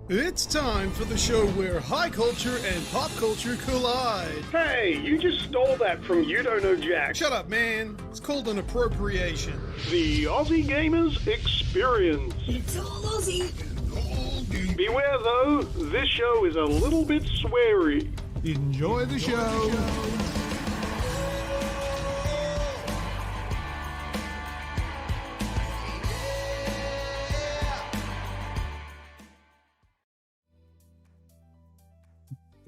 It's time for the show where high culture and pop culture collide. Hey, you just stole that from You Don't Know Jack. Shut up, man. It's called an appropriation. The Aussie Gamers Experience. It's all Aussie. Beware though, this show is a little bit sweary. Enjoy the show.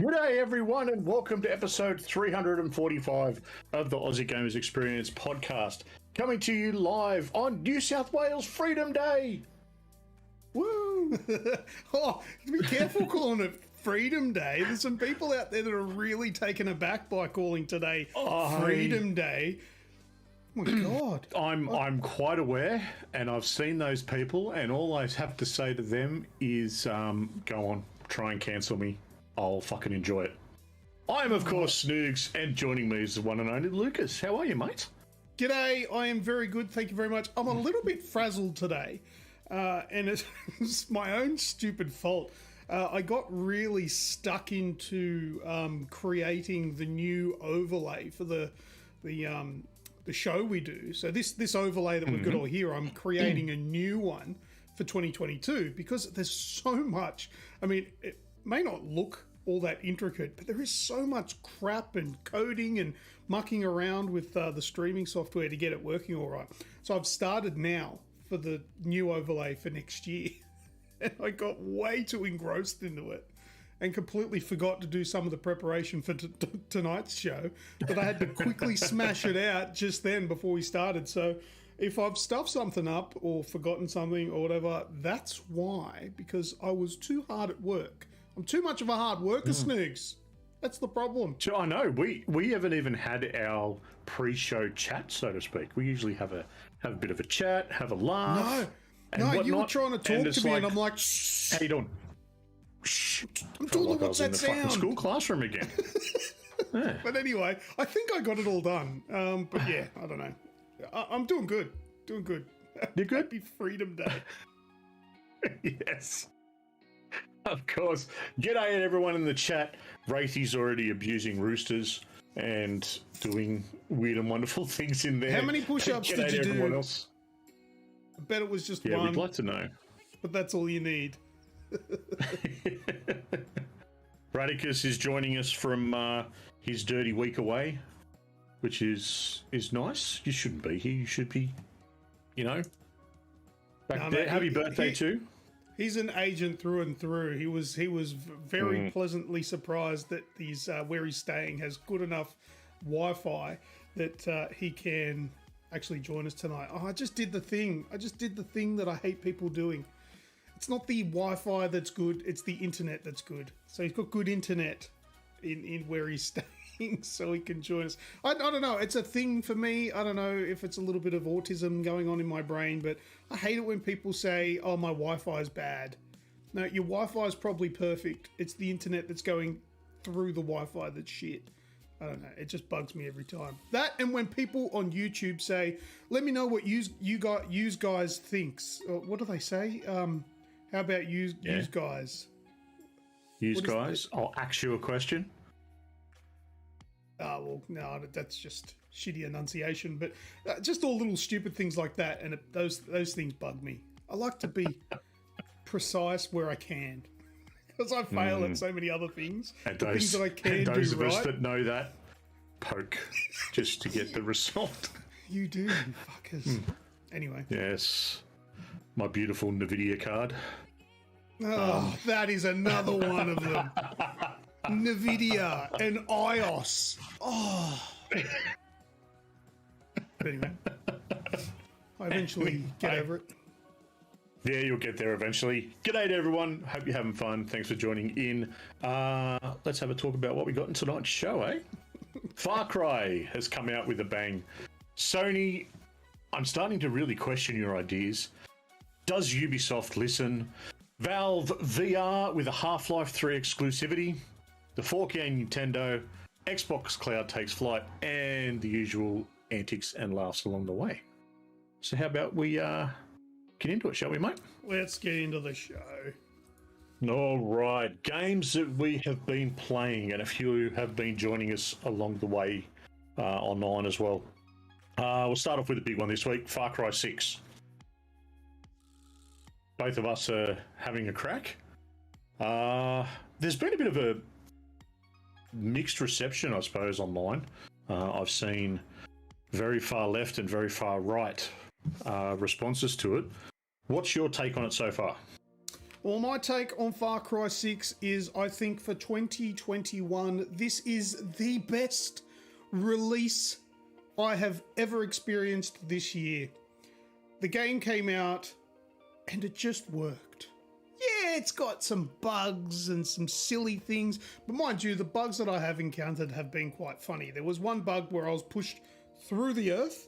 G'day everyone and welcome to episode 345 of the Aussie Gamers Experience podcast, coming to you live on New South Wales Freedom Day. Woo! Oh, be careful calling it Freedom Day. There's some people out there that are really taken aback by calling today Freedom Day. Oh my God. I'm quite aware, and I've seen those people, and all I have to say to them is, go on, try and cancel me. I'll fucking enjoy it. I am, of course, Snoogs, and joining me is the one and only Lucas. How are you, mate? G'day, I am very good, thank you very much. I'm a little bit frazzled today, and it's my own stupid fault. I got really stuck into creating the new overlay for the show we do. So this overlay that we've got all here, I'm creating a new one for 2022 because there's so much. I mean, it may not look all that intricate, but there is so much crap and coding and mucking around with the streaming software to get it working all right. So I've started now for the new overlay for next year. And I got way too engrossed into it and completely forgot to do some of the preparation for tonight's show, that I had to quickly smash it out just then before we started. So if I've stuffed something up or forgotten something or whatever, that's why, because I was too hard at work. I'm too much of a hard worker, Snoogs. That's the problem. So I know we haven't even had our pre-show chat, so to speak. We usually have a bit of a chat, have a laugh. No, you were trying to talk to me, and I'm like, shh. How you doing? Shh. I'm doing what's that sound? I was in the fucking school classroom again. Yeah. But anyway, I think I got it all done. But yeah, I don't know. I'm doing good. Doing good. You're good? Happy Freedom Day. Yes. Of course. G'day everyone in the chat. Wraithy's already abusing roosters and doing weird and wonderful things in there. How many push-ups did you do? Everyone else. I bet it was just Yeah, one. we'd like to know. But that's all you need. Radicus is joining us from his dirty week away, which is nice. You shouldn't be here. You should be, back there. Happy birthday too. He's an agent through and through. He was very pleasantly surprised that where he's staying has good enough Wi-Fi that he can actually join us tonight. Oh, I just did the thing. That I hate people doing. It's not the Wi-Fi that's good. It's the internet that's good. So he's got good internet in where he's staying, so he can join us. I don't know. It's a thing for me. I don't know if it's a little bit of autism going on in my brain, but I hate it when people say, "Oh, my Wi-Fi is bad." No, your Wi-Fi is probably perfect. It's the internet that's going through the Wi-Fi that's shit. I don't know. It just bugs me every time. That, and when people on YouTube say, "Let me know what you guys thinks." Or what do they say? How about you guys? Use guys. I'll ask you a question. Well, no, that's just shitty enunciation. But just all little stupid things like that, and those things bug me. I like to be precise where I can, because I fail at so many other things. And things that I can do those of us right. that know that, poke just to get the result. You do, you fuckers. Anyway. Yes. My beautiful NVIDIA card. Oh, that is another one of them. NVIDIA and iOS. Oh. But anyway, I eventually get over it. Yeah, you'll get there eventually. G'day to everyone. Hope you're having fun. Thanks for joining in. Let's have a talk about what we got in tonight's show, eh? Far Cry has come out with a bang. Sony, I'm starting to really question your ideas. Does Ubisoft listen? Valve VR with a Half-Life 3 exclusivity. The 4K Nintendo. Xbox Cloud takes flight. And the usual antics and laughs along the way. So how about we get into it, shall we, mate? Let's get into the show. All right, games that we have been playing, and a few have been joining us along the way online as well. We'll start off with a big one this week, Far Cry 6. Both of us are having a crack. There's been a bit of a mixed reception, I suppose, online. I've seen very far left and very far right responses to it. What's your take on it so far? Well, my take on Far Cry 6 is I think for 2021, this is the best release I have ever experienced this year. The game came out and it just worked. Yeah, it's got some bugs and some silly things, but mind you, the bugs that I have encountered have been quite funny. There was one bug where I was pushed through the earth,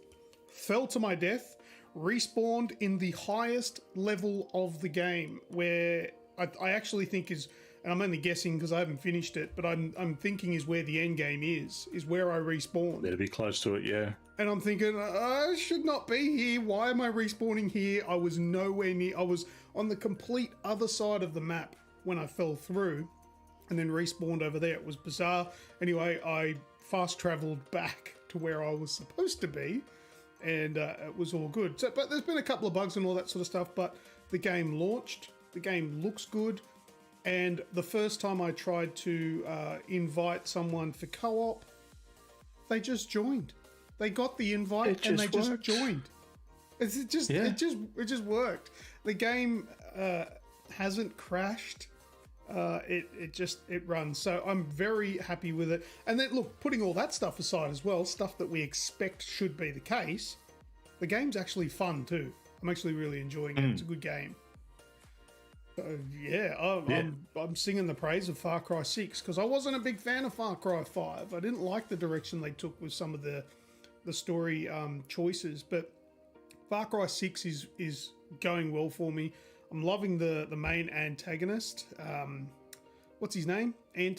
fell to my death, respawned in the highest level of the game, where I actually think is, and I'm only guessing because I haven't finished it, but I'm thinking is where the end game is where I respawned. Better be close to it, yeah. And I'm thinking, I should not be here. Why am I respawning here? I was nowhere near. I was on the complete other side of the map when I fell through and then respawned over there. It was bizarre. Anyway, I fast traveled back to where I was supposed to be, and it was all good. So, but there's been a couple of bugs and all that sort of stuff, but the game launched. The game looks good. And the first time I tried to invite someone for co-op, they just joined. They got the invite and they just joined. It just worked. The game hasn't crashed. It runs. So I'm very happy with it. And then look, putting all that stuff aside as well, stuff that we expect should be the case, the game's actually fun too. I'm actually really enjoying it. It's a good game. So I'm singing the praise of Far Cry 6 because I wasn't a big fan of Far Cry 5. I didn't like the direction they took with some of the story choices, but Far Cry 6 is going well for me. I'm loving the main antagonist. What's his name?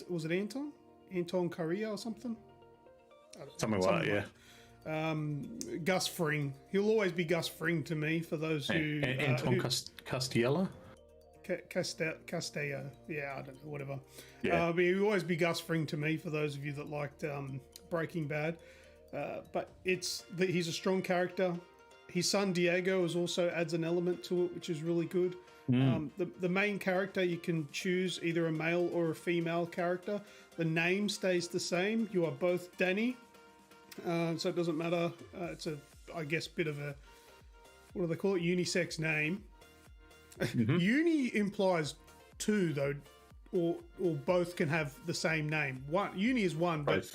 Was it Anton? Anton Correa or something? Something like that, yeah. Gus Fring. He'll always be Gus Fring to me for those who... Anton Castiella? Castello. Yeah, I don't know, whatever. Yeah. But he'll always be Gus Fring to me for those of you that liked Breaking Bad. But he's a strong character. His son Diego also adds an element to it, which is really good. The main character, you can choose either a male or a female character. The name stays the same. You are both Danny, so it doesn't matter. It's I guess, bit of a, what do they call it? Unisex name. Uni implies two though, or both can have the same name. Uni is one, but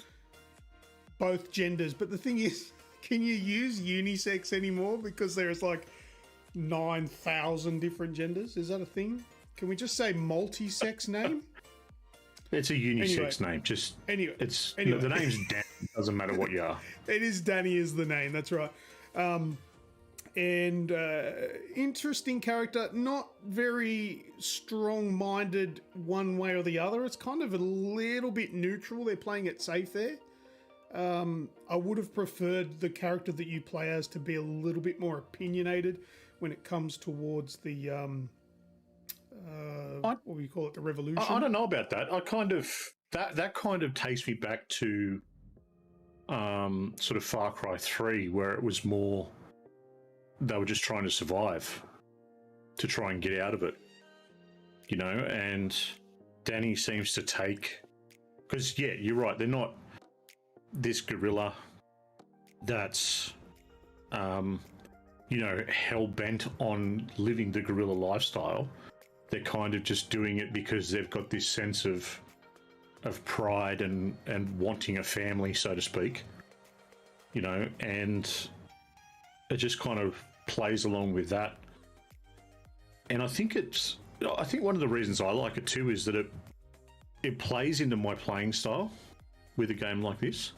both genders. But the thing is, can you use unisex anymore? Because there's like 9,000 different genders. Is that a thing? Can we just say multi-sex name? It's a unisex name. The name's Danny. Doesn't matter what you are. It is Danny is the name. That's right. And interesting character, not very strong-minded one way or the other. It's kind of a little bit neutral. They're playing it safe there. I would have preferred the character that you play as to be a little bit more opinionated when it comes towards the what do you call it, the revolution. I don't know about that. I kind of that kind of takes me back to sort of Far Cry 3, where it was more they were just trying to survive, to try and get out of it, you know. And Danny seems to take, because yeah, you're right, they're not this guerrilla that's hell-bent on living the guerrilla lifestyle. They're kind of just doing it because they've got this sense of pride and wanting a family, so to speak, you know, and it just kind of plays along with that. And I think one of the reasons I like it too is that it plays into my playing style with a game like this,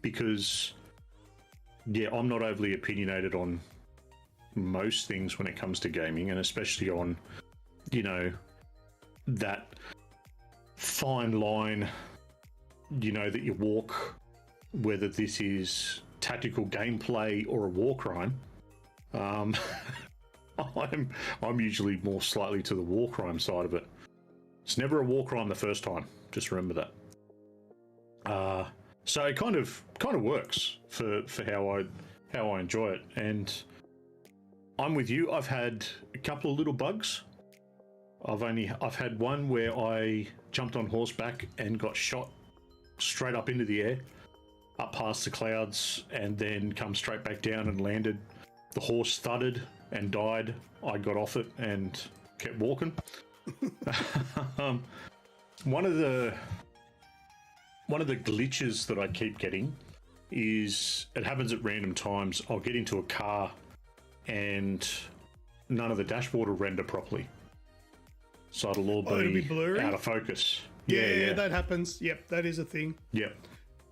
because yeah, I'm not overly opinionated on most things when it comes to gaming, and especially on, you know, that fine line, you know, that you walk, whether this is tactical gameplay or a war crime. I'm usually more slightly to the war crime side of it. It's never a war crime the first time. Just remember that. So it kind of works for how I enjoy it. And I'm with you. I've had a couple of little bugs. I've had one where I jumped on horseback and got shot straight up into the air, up past the clouds, and then come straight back down and landed. The horse thudded and died. I got off it and kept walking. One of the glitches that I keep getting is, it happens at random times. I'll get into a car and none of the dashboard will render properly. So it'll all be blurry? out of focus. Yeah, that happens. Yep, that is a thing. Yep.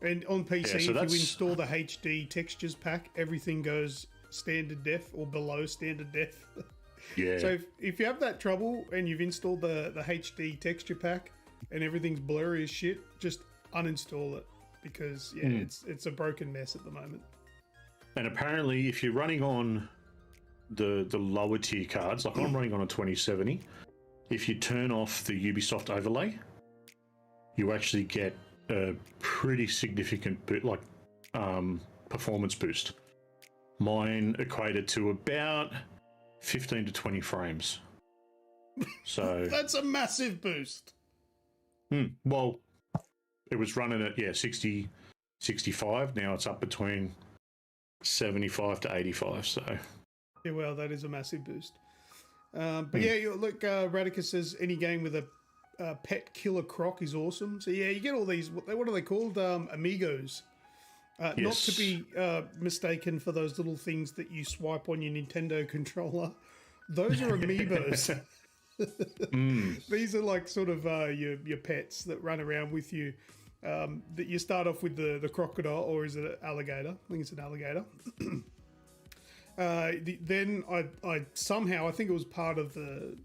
And on PC, so if you that's- install the HD textures pack, everything goes standard def or below standard def. Yeah. So if you have that trouble and you've installed the HD texture pack and everything's blurry as shit, just uninstall it, because it's a broken mess at the moment. And apparently, if you're running on the lower tier cards, like I'm running on a 2070, if you turn off the Ubisoft overlay, you actually get a pretty significant performance boost. Mine equated to about 15 to 20 frames. So That's a massive boost. well, it was running at 60, 65. Now it's up between 75 to 85. So Yeah, well, that is a massive boost. But yeah, look, Radicus says any game with a pet killer croc is awesome. So yeah, you get all these, what are they called? Amigos. Not Yes. to be mistaken for those little things that you swipe on your Nintendo controller. Those are amiibos. These are like sort of your pets that run around with you. That you start off with the crocodile, or is it an alligator? I think it's an alligator. Then I somehow, I think it was part of the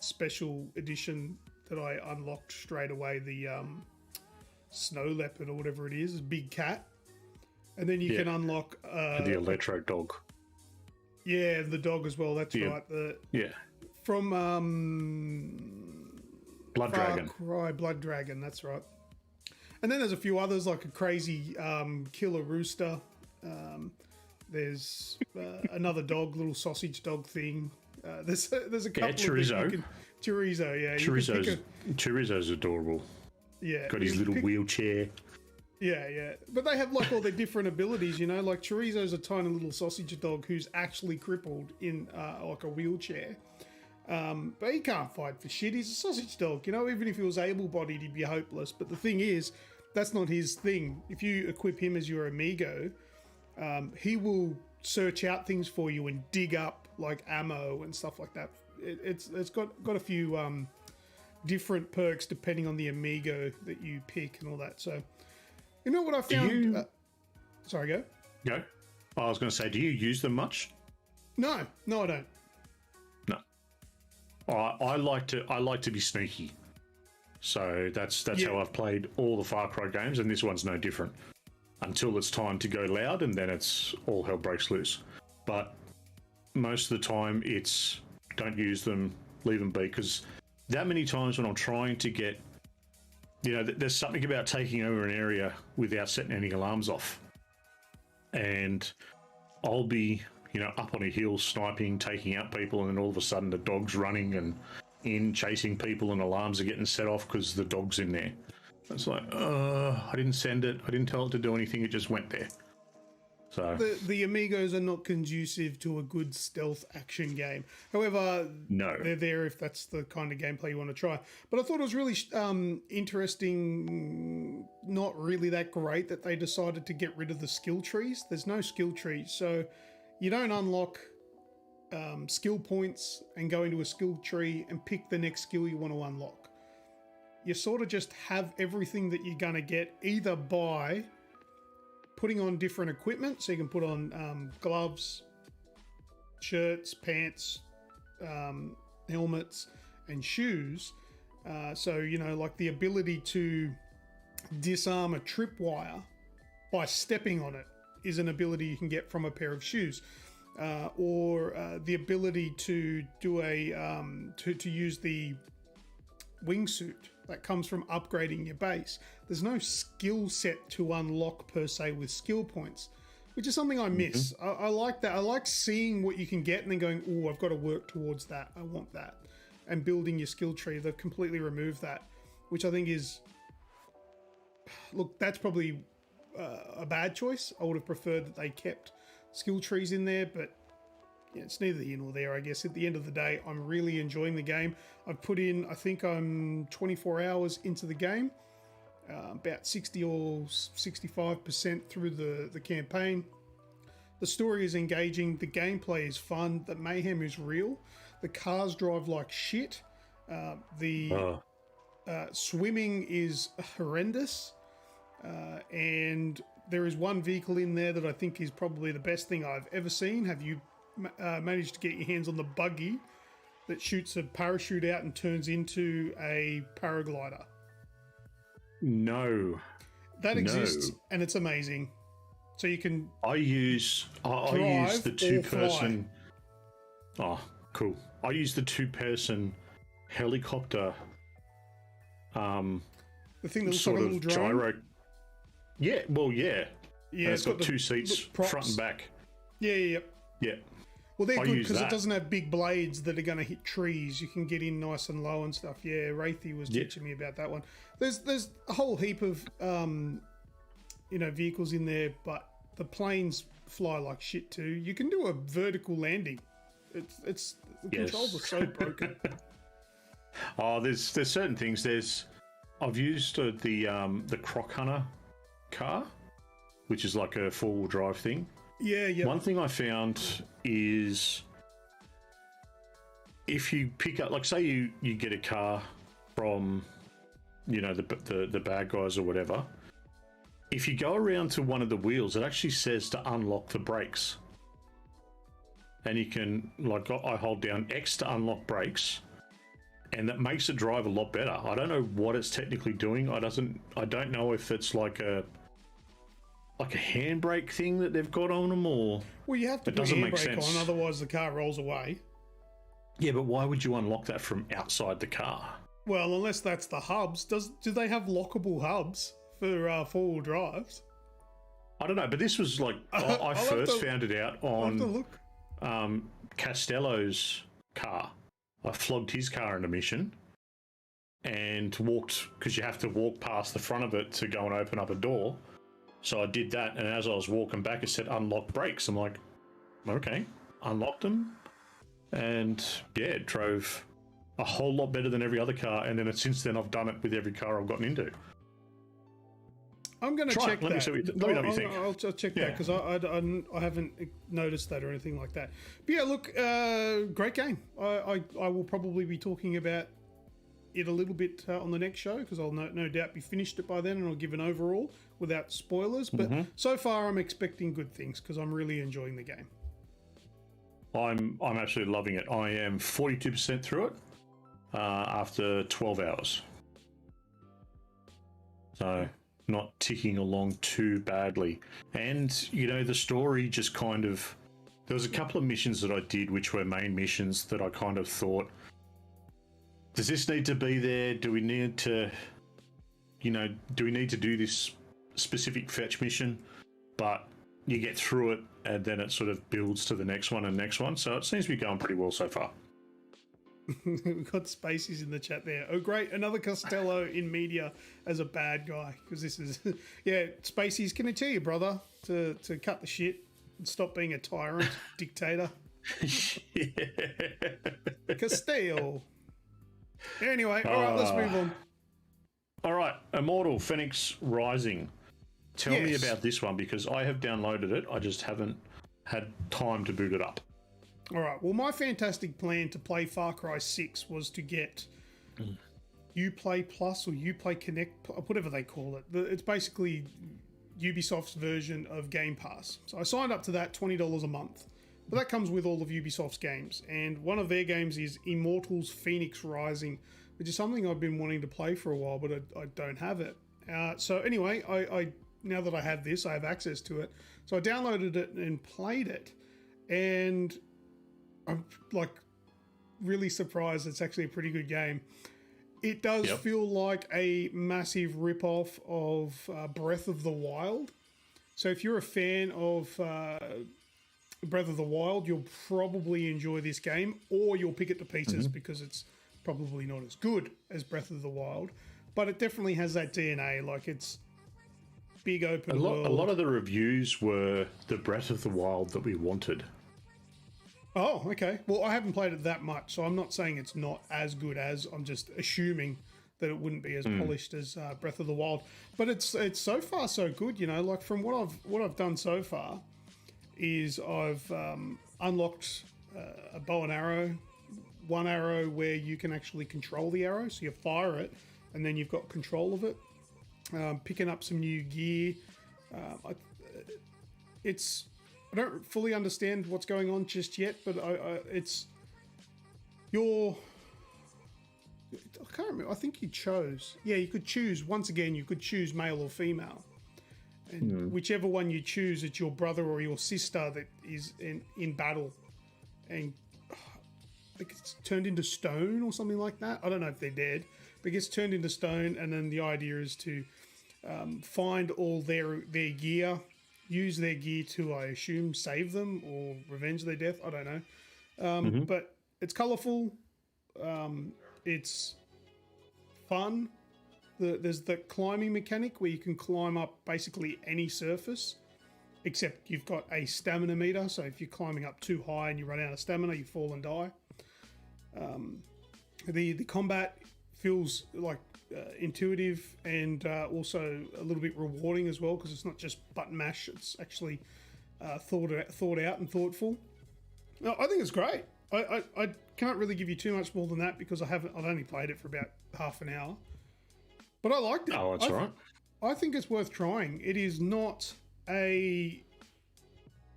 special edition that I unlocked straight away, the snow leopard or whatever it is, big cat. And then you can unlock the electro dog. Yeah, the dog as well. That's right. From Blood Dragon. Cry, Blood Dragon. That's right. And then there's a few others, like a crazy killer rooster. There's another dog, little sausage dog thing. There's a couple Chorizo. of Chorizo, yeah. Chorizo's adorable. Yeah. Got his little wheelchair. Yeah. But they have like all their different abilities, you know. Like Chorizo's a tiny little sausage dog who's actually crippled in like a wheelchair. But he can't fight for shit. He's a sausage dog, you know. Even if he was able-bodied, he'd be hopeless. But the thing is, that's not his thing. If you equip him as your amigo, he will search out things for you and dig up like ammo and stuff like that. It's got a few different perks depending on the amigo that you pick and all that. So, you know what I found? Sorry, go. Go. I was going to say, do you use them much? No, I don't. No. I like to be sneaky. So that's how I've played all the Far Cry games, and this one's no different. Until it's time to go loud, and then it's all hell breaks loose. But most of the time, it's don't use them, leave them be, because that many times when I'm trying to get, you know, there's something about taking over an area without setting any alarms off, and I'll be, you know, up on a hill sniping, taking out people, and then all of a sudden the dog's running and in chasing people, and alarms are getting set off because the dog's in there. It's like, I didn't send it. I didn't tell it to do anything. It just went there. So the amigos are not conducive to a good stealth action game. However, no, they're there if that's the kind of gameplay you want to try. But I thought it was really interesting, not really that great, that they decided to get rid of the skill trees. There's no skill trees, so you don't unlock skill points and go into a skill tree and pick the next skill you want to unlock. You sort of just have everything that you're going to get either by putting on different equipment. So you can put on gloves, shirts, pants, helmets, and shoes. So, you know, like the ability to disarm a tripwire by stepping on it is an ability you can get from a pair of shoes. Or the ability to do to use the wingsuit. That comes from upgrading your base. There's no skill set to unlock per se with skill points, which is something I miss. I like that. I like seeing what you can get and then going, oh, I've got to work towards that. I want that. And building your skill tree. They've completely removed that, which I think is... Look, that's probably a bad choice. I would have preferred that they kept skill trees in there, but yeah, it's neither here nor there, I guess. At the end of the day, I'm really enjoying the game. I've put in, I think I'm 24 hours into the game, about 60 or 65% through the campaign. The story is engaging. The gameplay is fun. The mayhem is real. The cars drive like shit. Swimming is horrendous. And there is one vehicle in there that I think is probably the best thing I've ever seen. Have you managed to get your hands on the buggy that shoots a parachute out and turns into a paraglider? No. That exists, and it's amazing. So you can I use the two-person... Oh, cool. I use the two-person helicopter... the thing that looks like a sort little of drone? gyro... Yeah, well, yeah. Yeah, and it's got two seats, front and back. Yeah. Well, they're good because it doesn't have big blades that are going to hit trees. You can get in nice and low and stuff. Yeah, Wraithy was teaching me about that one. There's a whole heap of vehicles in there, but the planes fly like shit too. You can do a vertical landing. It's the controls are so broken. Oh, there's certain things. I've used the Croc Hunter car, which is like a four-wheel drive thing. Yeah. One thing I found is if you pick up, like, say you get a car from, the bad guys or whatever. If you go around to one of the wheels, it actually says to unlock the brakes, and you can, like, I hold down X to unlock brakes, and that makes it drive a lot better. I don't know what it's technically doing. I don't know if it's like a handbrake thing that they've got on them, or... Well, you have to put the handbrake on, otherwise the car rolls away. Yeah, but why would you unlock that from outside the car? Well, unless that's the hubs. Do they have lockable hubs for four-wheel drives? I don't know, but this was like... I first found it out on Castello's car. I flogged his car in a mission and walked, because you have to walk past the front of it to go and open up a door. So I did that, and as I was walking back, it said unlock brakes. I'm like, okay, unlocked them, and yeah, it drove a whole lot better than every other car. And then since then, I've done it with every car I've gotten into. I'm going to check that. Let me know what you think. I'll check that, because I haven't noticed that or anything like that. But yeah, look, great game. I will probably be talking about it a little bit on the next show, because I'll no doubt be finished it by then, and I'll give an overall without spoilers. But so far, I'm expecting good things because I'm really enjoying the game. I'm absolutely loving it. I am 42% through it after 12 hours. So not ticking along too badly. And, the story just kind of... There was a couple of missions that I did which were main missions that I kind of thought, does this need to be there? Do we need to do this specific fetch mission? But you get through it, and then it sort of builds to the next one and next one. So it seems to be going pretty well so far. We've got Spacies in the chat there. Oh, great. Another Costello in media as a bad guy. Because this is... Yeah, Spacies, can I tell you, brother, to cut the shit and stop being a tyrant, dictator? Costello. Anyway, all right, let's move on. All right, Immortal Phoenix Rising. Tell me about this one, because I have downloaded it. I just haven't had time to boot it up. All right. Well, my fantastic plan to play Far Cry 6 was to get Uplay Plus or Uplay Connect, whatever they call it. It's basically Ubisoft's version of Game Pass. So I signed up to that, $20 a month. But that comes with all of Ubisoft's games. And one of their games is Immortals Phoenix Rising, which is something I've been wanting to play for a while, but I don't have it. So anyway, I now that I have this, I have access to it. So I downloaded it and played it. And I'm like really surprised it's actually a pretty good game. It does feel like a massive rip-off of Breath of the Wild. So if you're a fan of Breath of the Wild, you'll probably enjoy this game, or you'll pick it to pieces because it's probably not as good as Breath of the Wild. But it definitely has that DNA, like it's big open world. A lot of the reviews were the Breath of the Wild that we wanted. Oh, okay. Well, I haven't played it that much, so I'm not saying it's not as good as. I'm just assuming that it wouldn't be as polished as Breath of the Wild. But it's so far so good. You know, like from what I've done so far, is I've unlocked a bow and arrow, one arrow where you can actually control the arrow, so you fire it, and then you've got control of it. Picking up some new gear. I don't fully understand what's going on just yet, but I can't remember. I think you chose. Yeah, you could choose. Once again, you could choose male or female. And whichever one you choose, it's your brother or your sister that is in battle. And it gets turned into stone or something like that. I don't know if they're dead, but it gets turned into stone. And then the idea is to find all their gear, use their gear to, I assume, save them or revenge their death. I don't know. But it's colourful. It's fun. There's the climbing mechanic where you can climb up basically any surface, except you've got a stamina meter. So if you're climbing up too high and you run out of stamina, you fall and die. The combat feels like intuitive and also a little bit rewarding as well, because it's not just button mash. It's actually thought out and thoughtful. No, I think it's great. I can't really give you too much more than that because I've only played it for about half an hour. But I liked it. Oh, that's right. I think it's worth trying. It is not a...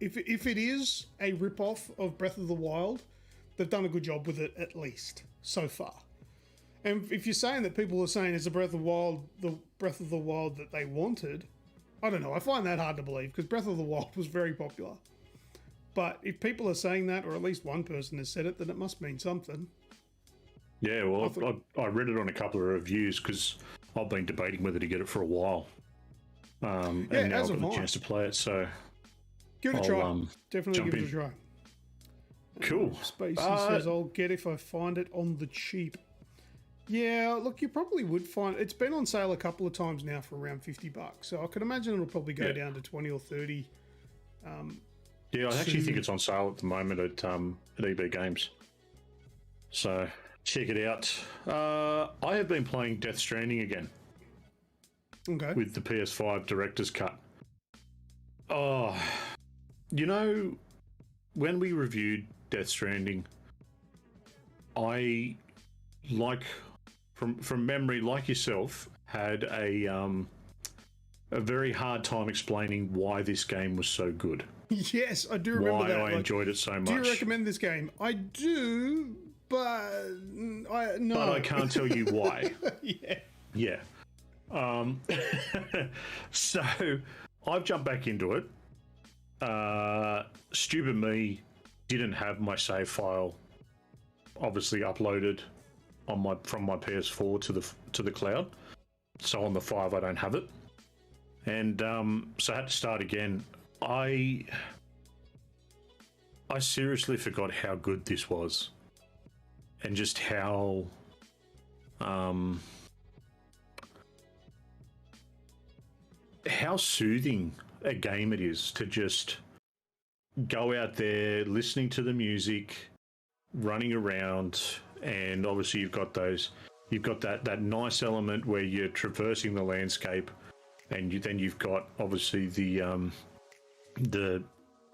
If it is a rip-off of Breath of the Wild, they've done a good job with it, at least, so far. And if you're saying that people are saying it's the Breath of the Wild that they wanted, I don't know. I find that hard to believe because Breath of the Wild was very popular. But if people are saying that, or at least one person has said it, then it must mean something. Yeah, well, I read it on a couple of reviews because I've been debating whether to get it for a while. And now I've got the chance to play it, so... Give it a try. Definitely give it a try. Cool. Spacey says, I'll get if I find it on the cheap. Yeah, look, you probably would find... It's been on sale a couple of times now for around $50, so I could imagine it'll probably go down to 20 or 30. Yeah, I actually think it's on sale at the moment at EB Games. So... check it out. I have been playing Death Stranding again. Okay. With the PS5 Director's Cut. Oh, you know, when we reviewed Death Stranding, I, like, from memory, like yourself, had a very hard time explaining why this game was so good. Yes, I do remember that. Why I enjoyed it so much. Do you recommend this game? I do... But no. But I can't tell you why. Yeah. So I've jumped back into it. Stupid me didn't have my save file obviously uploaded on from my PS4 to the cloud. So on the 5 I don't have it. And so I had to start again. I seriously forgot how good this was. And just how soothing a game it is to just go out there, listening to the music, running around, and obviously you've got that nice element where you're traversing the landscape, and then you've got obviously the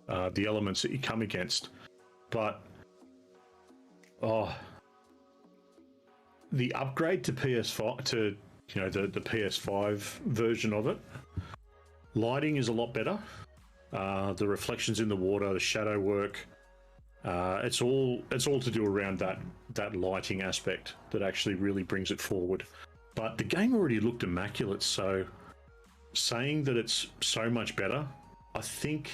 elements that you come against, but the upgrade to PS5 to the PS5 version of it, lighting is a lot better. The reflections in the water, the shadow work, it's all to do around that lighting aspect that actually really brings it forward. But the game already looked immaculate, so saying that it's so much better, I think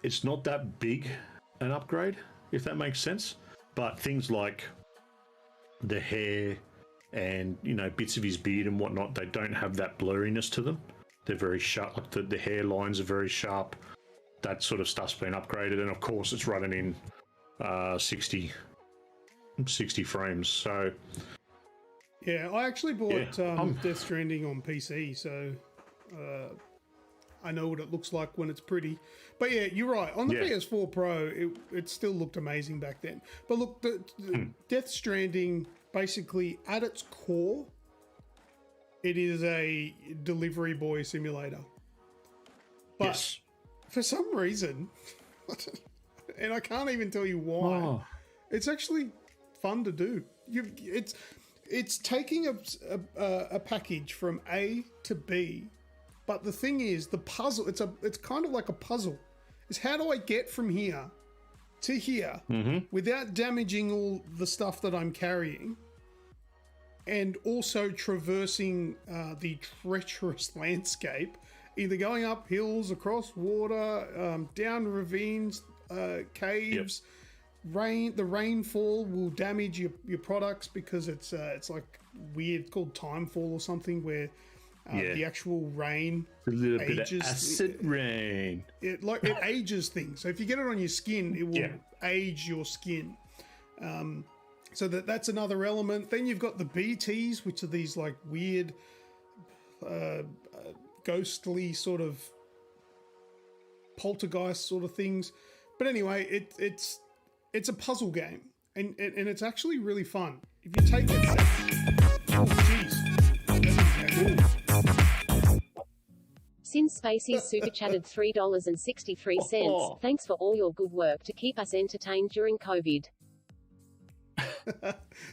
it's not that big an upgrade, if that makes sense. But things like the hair and, you know, bits of his beard and whatnot, they don't have that blurriness to them. They're very sharp. Like the hair lines are very sharp. That sort of stuff's been upgraded, and of course it's running in 60 frames. So yeah, I actually bought Death Stranding on PC, so I know what it looks like when it's pretty. But yeah, you're right. On the PS4 Pro, it still looked amazing back then. But look, the Death Stranding, basically at its core, it is a delivery boy simulator. But for some reason, and I can't even tell you why, it's actually fun to do. It's taking a package from A to B, but the thing is, the puzzle, it's kind of like a puzzle. It's how do I get from here to here without damaging all the stuff that I'm carrying, and also traversing the treacherous landscape, either going up hills, across water, down ravines, caves. The rainfall will damage your products because it's like weird. It's called timefall or something, where the actual rain a little bit of acid rain. It ages things. So if you get it on your skin, it will age your skin. So that's another element. Then you've got the BTs, which are these like weird, ghostly sort of poltergeist sort of things. But anyway, it's a puzzle game, and it's actually really fun. If you take it... Oh, jeez. Sin Spacey's super chatted $3.63. Thanks for all your good work to keep us entertained during COVID.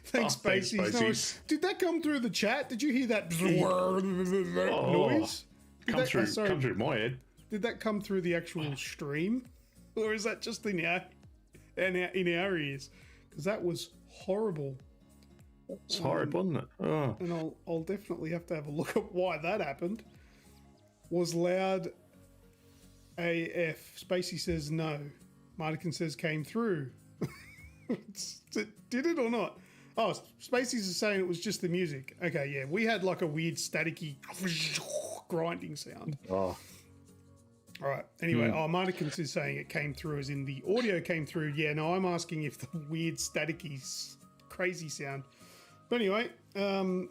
Thanks, Spacey. No, did that come through the chat? Did you hear that noise? Come through my head. Did that come through the actual stream? Or is that just in our ears? Because that was horrible. It's horrible, isn't it? Oh. And I'll definitely have to have a look at why that happened. Was loud AF. Spacey says no. Mardican says came through. Did it or not? Oh, Spacey's is saying it was just the music. Okay, yeah. We had like a weird staticky grinding sound. Oh. All right. Anyway, Mardican is saying it came through as in the audio came through. Yeah, no, I'm asking if the weird staticky crazy sound. But anyway, the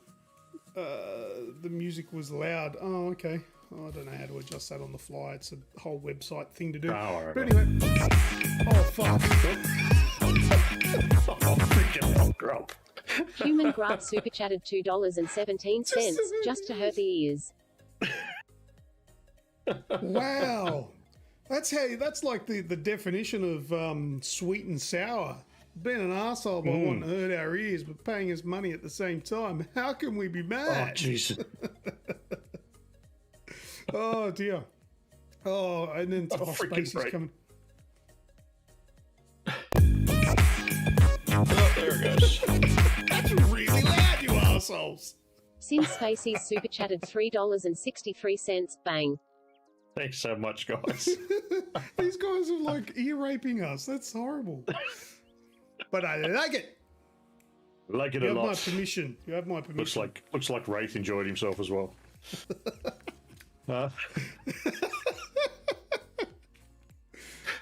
music was loud. Oh, okay. Oh, I don't know how to adjust that on the fly. It's a whole website thing to do. But anyway. Oh, fuck. Human Grub super chatted $2.17 just to hurt the ears. Wow. That's like the definition of sweet and sour. Being an arsehole by wanting to hurt our ears but paying us money at the same time. How can we be mad? Oh, Jesus. Oh, dear. Oh, and then Spacey's coming. Oh, there it goes. That's really loud, you assholes. Sin Spacey's super chatted $3.63. Bang. Thanks so much, guys. These guys are like ear raping us. That's horrible. But I like it. Like it a lot. You have my permission. You have my permission. Looks like Wraith enjoyed himself as well.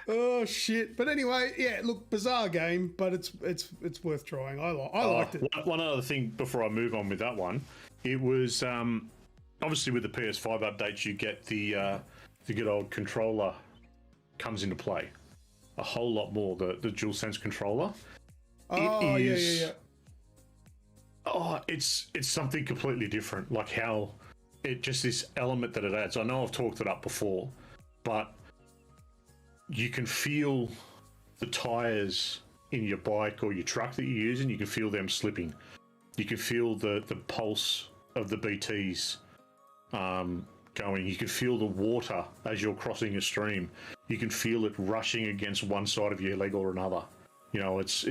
Oh shit! But anyway, yeah. Look, bizarre game, but it's worth trying. I liked it. One other thing before I move on with that one, it was obviously with the PS5 updates, you get the good old controller comes into play a whole lot more. The DualSense controller. Oh, yeah. Oh, it's something completely different. Like how it just this element that it adds. I know I've talked it up before, but you can feel the tires in your bike or your truck that you're using. You can feel them slipping. You can feel the pulse of the BTs going. You can feel the water as you're crossing a stream. You can feel it rushing against one side of your leg or another. You know, it's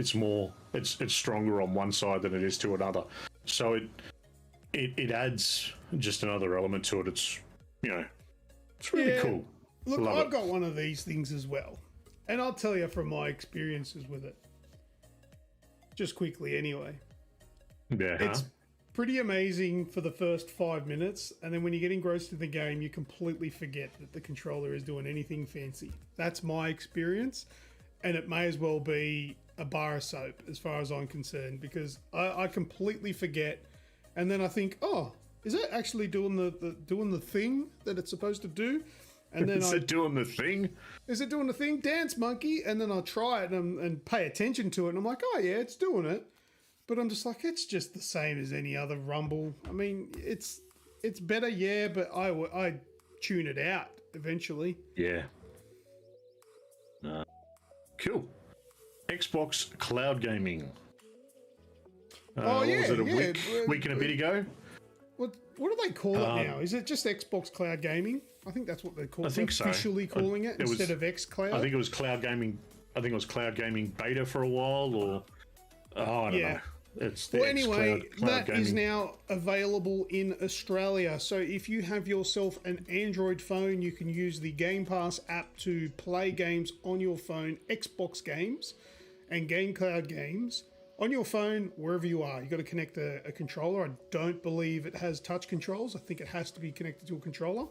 stronger on one side than it is to another. So it adds just another element to it. It's it's really cool. Look, I've got one of these things as well, and I'll tell you from my experiences with it. Just quickly, anyway. Yeah. It's pretty amazing for the first 5 minutes, and then when you get engrossed in the game, you completely forget that the controller is doing anything fancy. That's my experience, and it may as well be a bar of soap as far as I'm concerned, because I completely forget, and then I think, oh, is it actually doing the thing that it's supposed to do? And then is it doing the thing? Is it doing the thing? Dance monkey, and then I'll try it and pay attention to it, and I'm like, oh yeah, it's doing it. But I'm just like, it's just the same as any other Rumble. I mean, it's better, yeah, but I tune it out eventually. Yeah. Cool. Xbox Cloud Gaming. Oh yeah, was it a yeah. week and a bit ago? What do they call it now? Is it just Xbox Cloud Gaming? I think that's what they call it. I think so. Officially calling it instead of XCloud. I think it was Cloud Gaming. I think it was Cloud Gaming Beta for a while, or I don't know. It's the anyway, Cloud that is now available in Australia. So if you have yourself an Android phone, you can use the Game Pass app to play games on your phone, Xbox games and Game Cloud games on your phone, wherever you are. You've got to connect a controller. I don't believe it has touch controls. I think it has to be connected to a controller.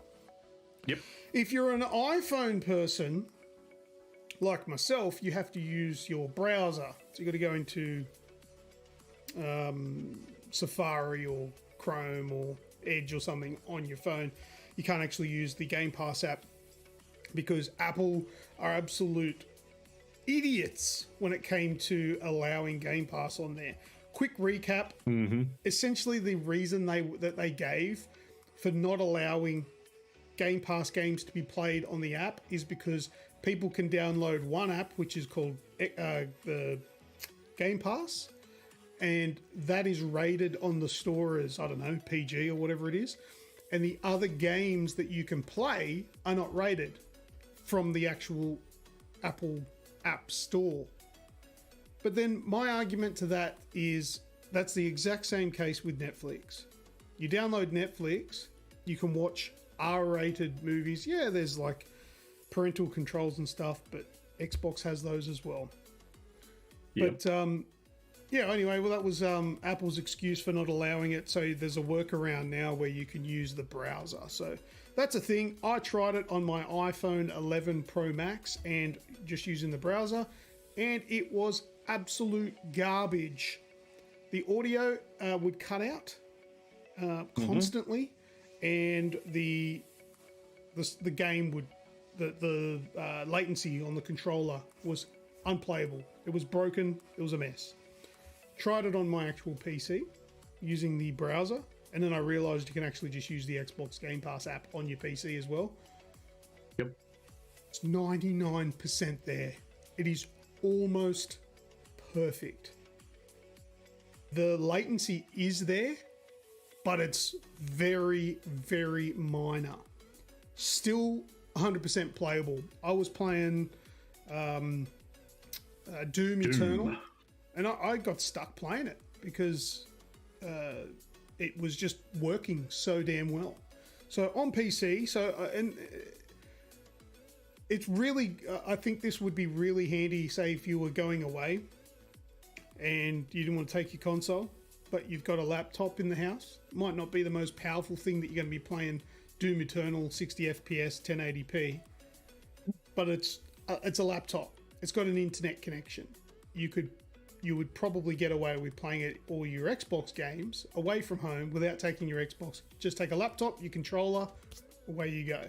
Yep. If you're an iPhone person, like myself, you have to use your browser. So you've got to go into Safari or Chrome or Edge or something on your phone. You can't actually use the Game Pass app because Apple are absolute idiots when it came to allowing Game Pass on there. Quick recap. Essentially, the reason that they gave for not allowing Game Pass games to be played on the app is because people can download one app, which is called the Game Pass, and that is rated on the store as, I don't know, PG or whatever it is. And the other games that you can play are not rated from the actual Apple App Store. But then my argument to that is that's the exact same case with Netflix. You download Netflix, you can watch R-rated movies. Yeah, there's like parental controls and stuff, but Xbox has those as well. Yep. But yeah, anyway, well, that was Apple's excuse for not allowing it. So there's a workaround now where you can use the browser. So that's a thing. I tried it on my iPhone 11 Pro Max and just using the browser, and it was absolute garbage. The audio would cut out constantly, and the game would the latency on the controller was unplayable. It was broken. It was a mess. Tried it on my actual PC using the browser, and then I realized you can actually just use the Xbox Game Pass app on your PC as well. Yep. It's 99% there. It is almost perfect. The latency is there, but it's very, very minor. Still 100% playable. I was playing Doom Eternal, and I got stuck playing it because it was just working so damn well. So on PC, and it's really, I think this would be really handy, say if you were going away and you didn't want to take your console, but you've got a laptop in the house. It might not be the most powerful thing that you're going to be playing Doom Eternal 60 FPS 1080p, but it's a laptop. It's got an internet connection. You would probably get away with playing all your Xbox games away from home without taking your Xbox. Just take a laptop, your controller, away you go.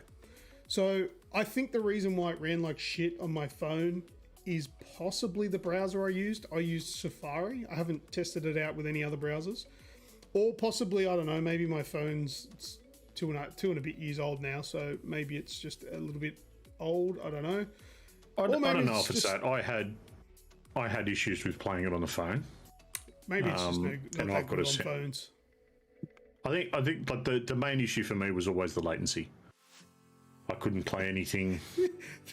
So I think the reason why it ran like shit on my phone is possibly the browser I used. I used Safari. I haven't tested it out with any other browsers. Or possibly, I don't know, maybe my phone's two and a bit years old now, so maybe it's just a little bit old. I don't know. I don't know if it's that. I had issues with playing it on the phone. Maybe it's just not that good on phones. I think, but the main issue for me was always the latency. I couldn't play anything.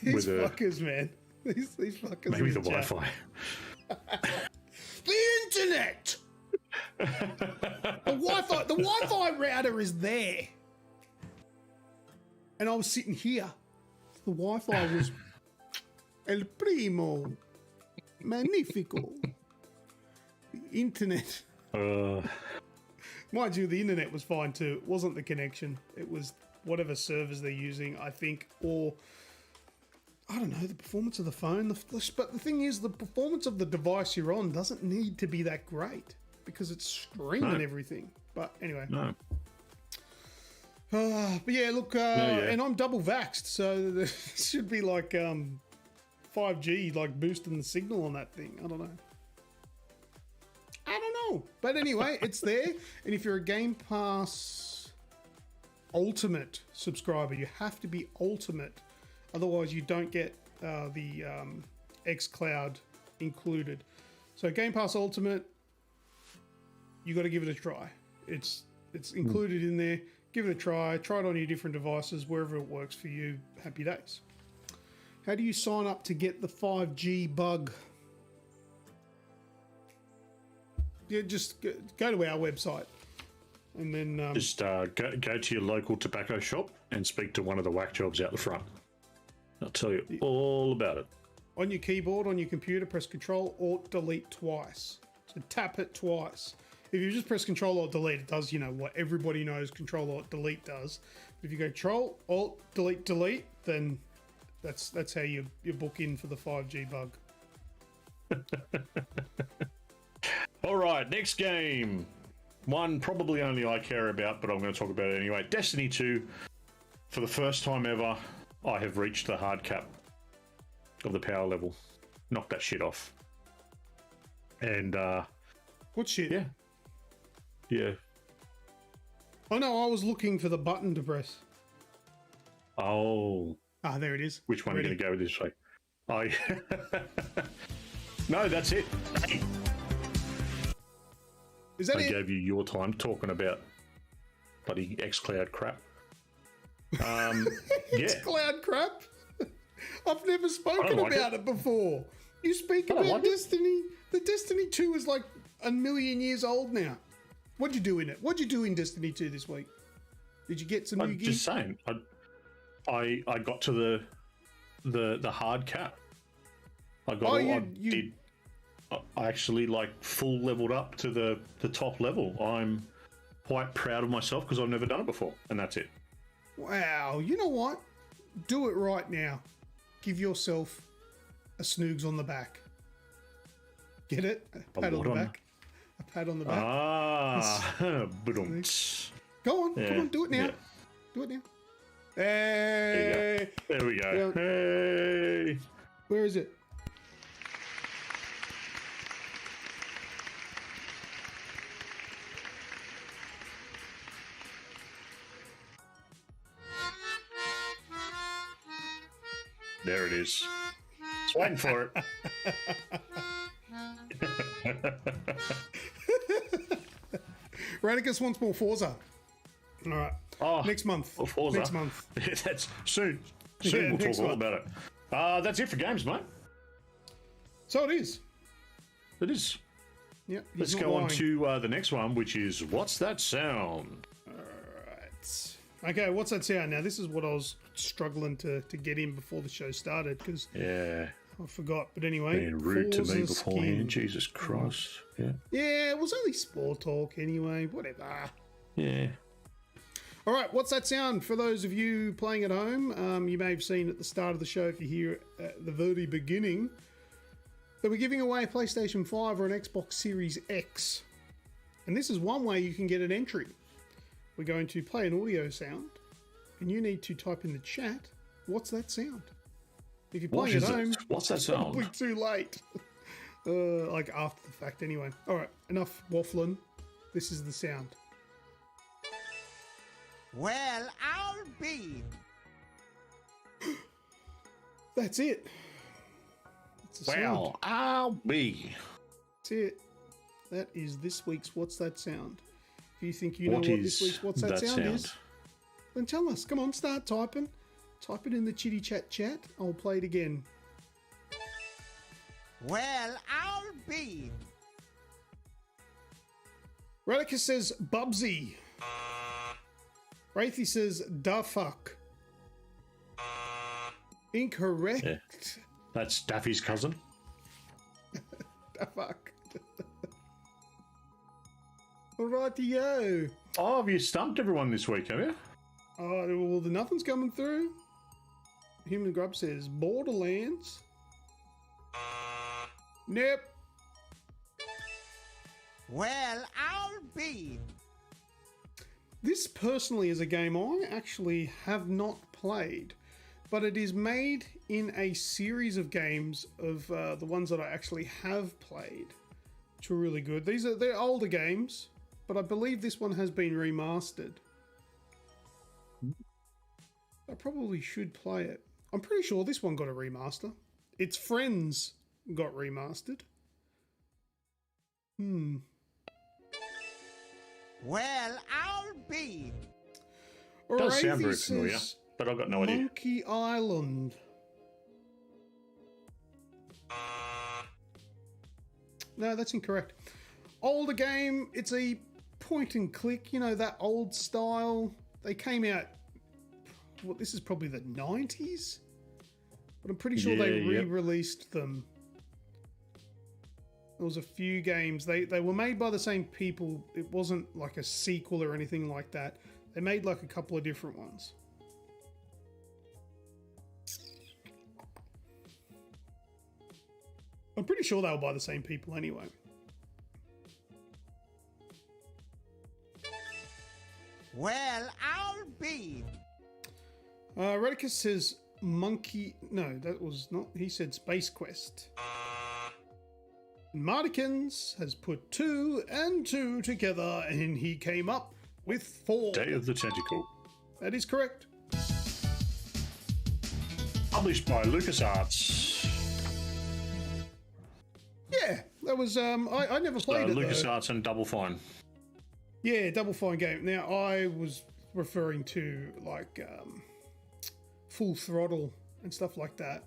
These fuckers, man. These fuckers. Maybe the Wi-Fi. The internet. The Wi-Fi router is there, and I was sitting here. The Wi-Fi was el primo, magnifico. The internet. Mind you, the internet was fine too. It wasn't the connection. It was whatever servers they're using, I think, or I don't know, the performance of the phone. But the thing is, the performance of the device you're on doesn't need to be that great because it's streaming everything. But anyway. No. But yeah, look, and I'm double vaxxed, so there should be like 5G, like boosting the signal on that thing. I don't know. But anyway, it's there. And if you're a Game Pass Ultimate subscriber, you have to be Ultimate. Otherwise, you don't get the xCloud included. So Game Pass Ultimate, you got to give it a try. It's included in there. Give it a try. Try it on your different devices, wherever it works for you. Happy days. How do you sign up to get the 5G bug? Yeah, just go to our website, and then just go to your local tobacco shop and speak to one of the whack jobs out the front. I'll tell you all about it. On your keyboard, on your computer, press Control Alt Delete twice. So tap it twice. If you just press Control Alt Delete, it does, you know, what everybody knows Control Alt Delete does. But if you go Control Alt Delete, then that's how you book in for the 5G bug. All right, next game. One probably only I care about, but I'm going to talk about it anyway. Destiny 2. For the first time ever, I have reached the hard cap of the power level. Knock that shit off. And, what shit? Yeah. Oh no, I was looking for the button to press. Oh. Ah, there it is. Which one are you going to go with this way? No, that's it. Hey. Is that I it? gave you your time talking about bloody xCloud crap. It's cloud crap. I've never spoken about it before. You speak about Destiny. The Destiny 2 is like 1 million years old now. What'd you do in it? What'd you do in Destiny 2 this week? Did you get some new gear? Just saying. I got to the hard cap. I actually like full leveled up to the top level. I'm quite proud of myself because I've never done it before, and that's it. Wow, you know what? Do it right now. Give yourself a Snoogs on the back. Get it? A pat on the back. A pat on the back. Go on, come on, do it now. Yeah. Do it now. Hey! There we go. Yeah. Hey! Where is it? There it is. Just waiting for it. Radicus wants more Forza. All right. Oh, next month. Forza. Next month. That's soon. Soon we'll talk all about it. That's it for games, mate. So it is. It is. Yep. Let's go on to the next one, which is What's That Sound? All right. Okay, what's that sound? Now, this is what I was struggling to get in before the show started because I forgot. But anyway, being rude to me beforehand. Skin. Jesus Christ. Yeah. Yeah, it was only sport talk anyway. Whatever. Yeah. All right, what's that sound? For those of you playing at home, you may have seen at the start of the show, if you hear at the very beginning, that we're giving away a PlayStation 5 or an Xbox Series X. And this is one way you can get an entry. We're going to play an audio sound, and you need to type in the chat, what's that sound? If you're playing at home, what's that sound? Probably too late. Like after the fact anyway. All right, enough waffling. This is the sound. Well, I'll be. That's it. Well, I'll be. That's it. That is this week's What's That Sound? If you think you know what this week's What's That Sound is, then tell us. Come on, start typing. Type it in the Chitty Chat chat. I'll play it again. Well, I'll be. Radicus says Bubsy. Wraithy says da fuck. Incorrect. Yeah. That's Daffy's cousin. Da fuck. Rightio. Oh, have you stumped everyone this week, have you? Oh, well, the nothing's coming through. Human Grub says Borderlands. Nope. Well, I'll be. This personally is a game I actually have not played, but it is made in a series of games of the ones that I actually have played, which are really good. They're older games, but I believe this one has been remastered. I probably should play it. I'm pretty sure this one got a remaster. Its Friends got remastered. Well, I'll be. Does sound Alrighty, very familiar, says but I've got no idea. Monkey Island. No, that's incorrect. Older game. It's a point and click. You know, that old style. They came out. Well, this is probably the 90s, but I'm pretty sure they re-released them. There was a few games. They were made by the same people. It wasn't like a sequel or anything like that. They made like a couple of different ones. I'm pretty sure they were by the same people anyway. Well, I'll be. Redicus says Monkey. No, that was not. He said Space Quest. Martikins has put 2 and 2 together and he came up with 4. Day of the Tentacle. That is correct. Published by LucasArts. Yeah, that was. I never played it. LucasArts and Double Fine. Yeah, Double Fine game. Now I was referring to like Full Throttle and stuff like that.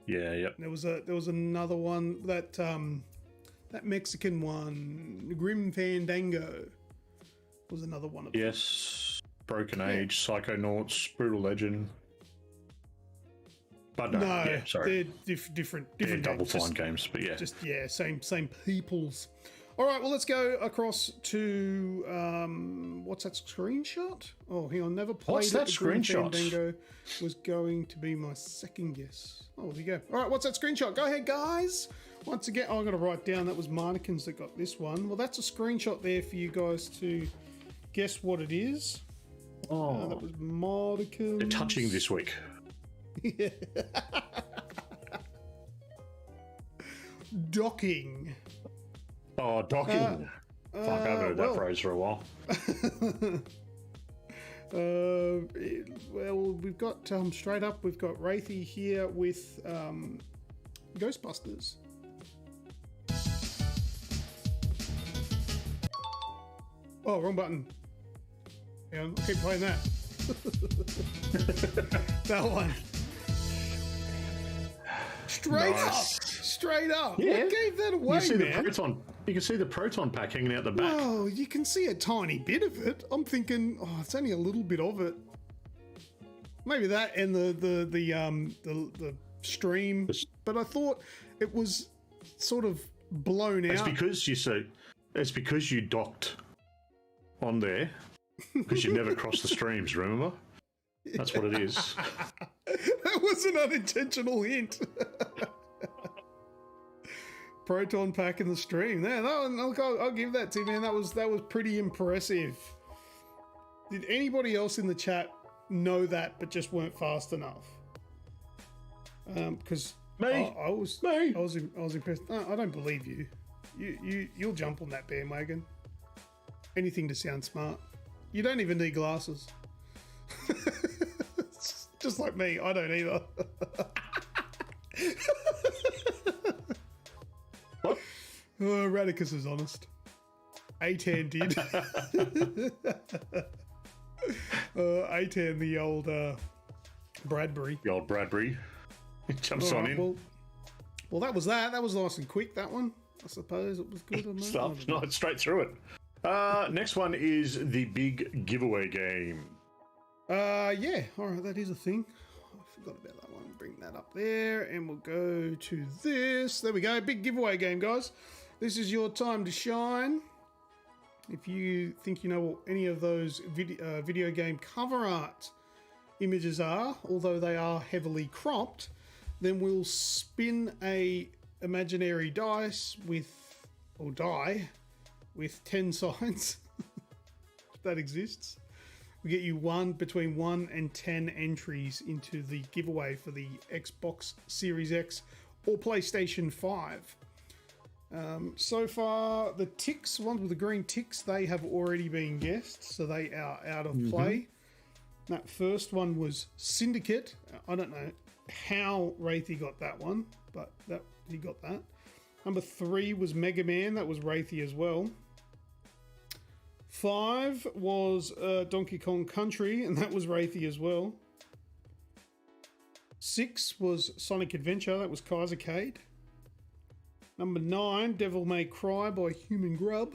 Yeah, yep. There was another one that that Mexican one, Grim Fandango, was another one of them. Yes. Broken Age, Psychonauts, Brutal Legend. But no, yeah, sorry. They're different Double games. Fine games, but yeah. Just same peoples. All right, well, let's go across to what's that screenshot? Oh, hang on, never played What's it. that The Grim screenshot? Fandango was going to be my second guess. Oh, there you go. All right, what's that screenshot? Go ahead, guys. Once again, I'm going to write down that was Marnikins that got this one. Well, that's a screenshot there for you guys to guess what it is. Oh, That was Marnikins. they're touching this week. Yeah. Docking. Oh, docking. Fuck, I've heard that phrase for a while. Well, we've got straight up. We've got Wraithy here with Ghostbusters. Oh, wrong button. Hang on, I'll keep playing that. That one. Straight up. Yeah. What gave that away, You see man? the proton. You can see the proton pack hanging out the back. Oh, you can see a tiny bit of it. I'm thinking, oh, it's only a little bit of it. Maybe that and the stream, but I thought it was sort of blown out. It's because you docked on there because you never crossed the streams. Remember? That's what it is. That was an unintentional hint. Proton pack in the stream. There, that one, I'll give that to you, man. That was pretty impressive. Did anybody else in the chat know that, but just weren't fast enough? Because Me. I was impressed. No, I don't believe you. You'll jump on that bandwagon. Anything to sound smart. You don't even need glasses. Just like me, I don't either. What? Radicus is honest. A-Tan did. A-Tan, the old Bradbury. The old Bradbury. He jumps on in. Well, that was that. That was nice and quick, that one. I suppose it was good. Stuff. No, straight through it. Next one is the big giveaway game. Yeah. All right, that is a thing. I forgot about that one. Bring that up there, and we'll go to this. There we go. Big giveaway game, guys. This is your time to shine. If you think you know what any of those video game cover art images are, although they are heavily cropped, then we'll spin a imaginary dice die with 10 sides that exists. We get you between 1 and 10 entries into the giveaway for the Xbox Series X or PlayStation 5. So far, the ticks, ones with the green ticks, they have already been guessed, so they are out of play. That first one was Syndicate. I don't know how Wraithy got that one, but he got that. Number 3 was Mega Man. That was Wraithy as well. 5 was Donkey Kong Country, and that was Wraithy as well. 6 was Sonic Adventure. That was Kaisercade. Number 9, Devil May Cry by Human Grub.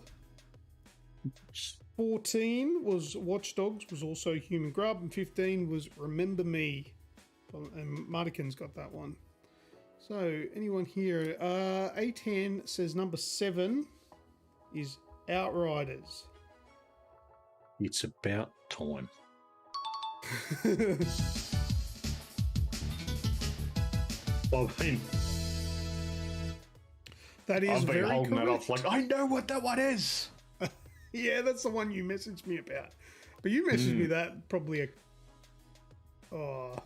14 was Watch Dogs, was also Human Grub. And 15 was Remember Me. And Mardican's got that one. So, anyone here? A10 says number 7 is Outriders. It's about time. I mean, that is I've been very holding correct. that off like, I know what that one is. Yeah, that's the one you messaged me about. But you messaged me that probably how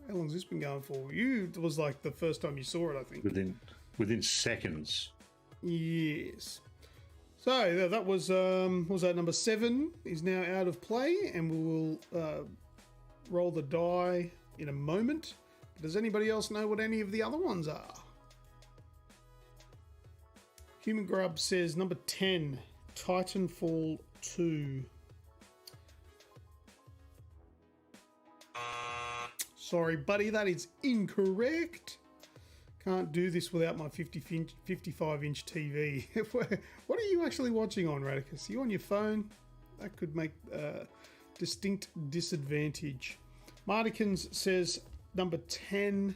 long's this been going for? It was like the first time you saw it, I think. Within seconds. Yes. So that was that number 7 is now out of play, and we will roll the die in a moment. Does anybody else know what any of the other ones are? Human Grub says number 10, Titanfall 2. Sorry, buddy, that is incorrect. Can't do this without my 55-inch TV. What are you actually watching on, Radicus? Are you on your phone? That could make a distinct disadvantage. Martikins says number 10,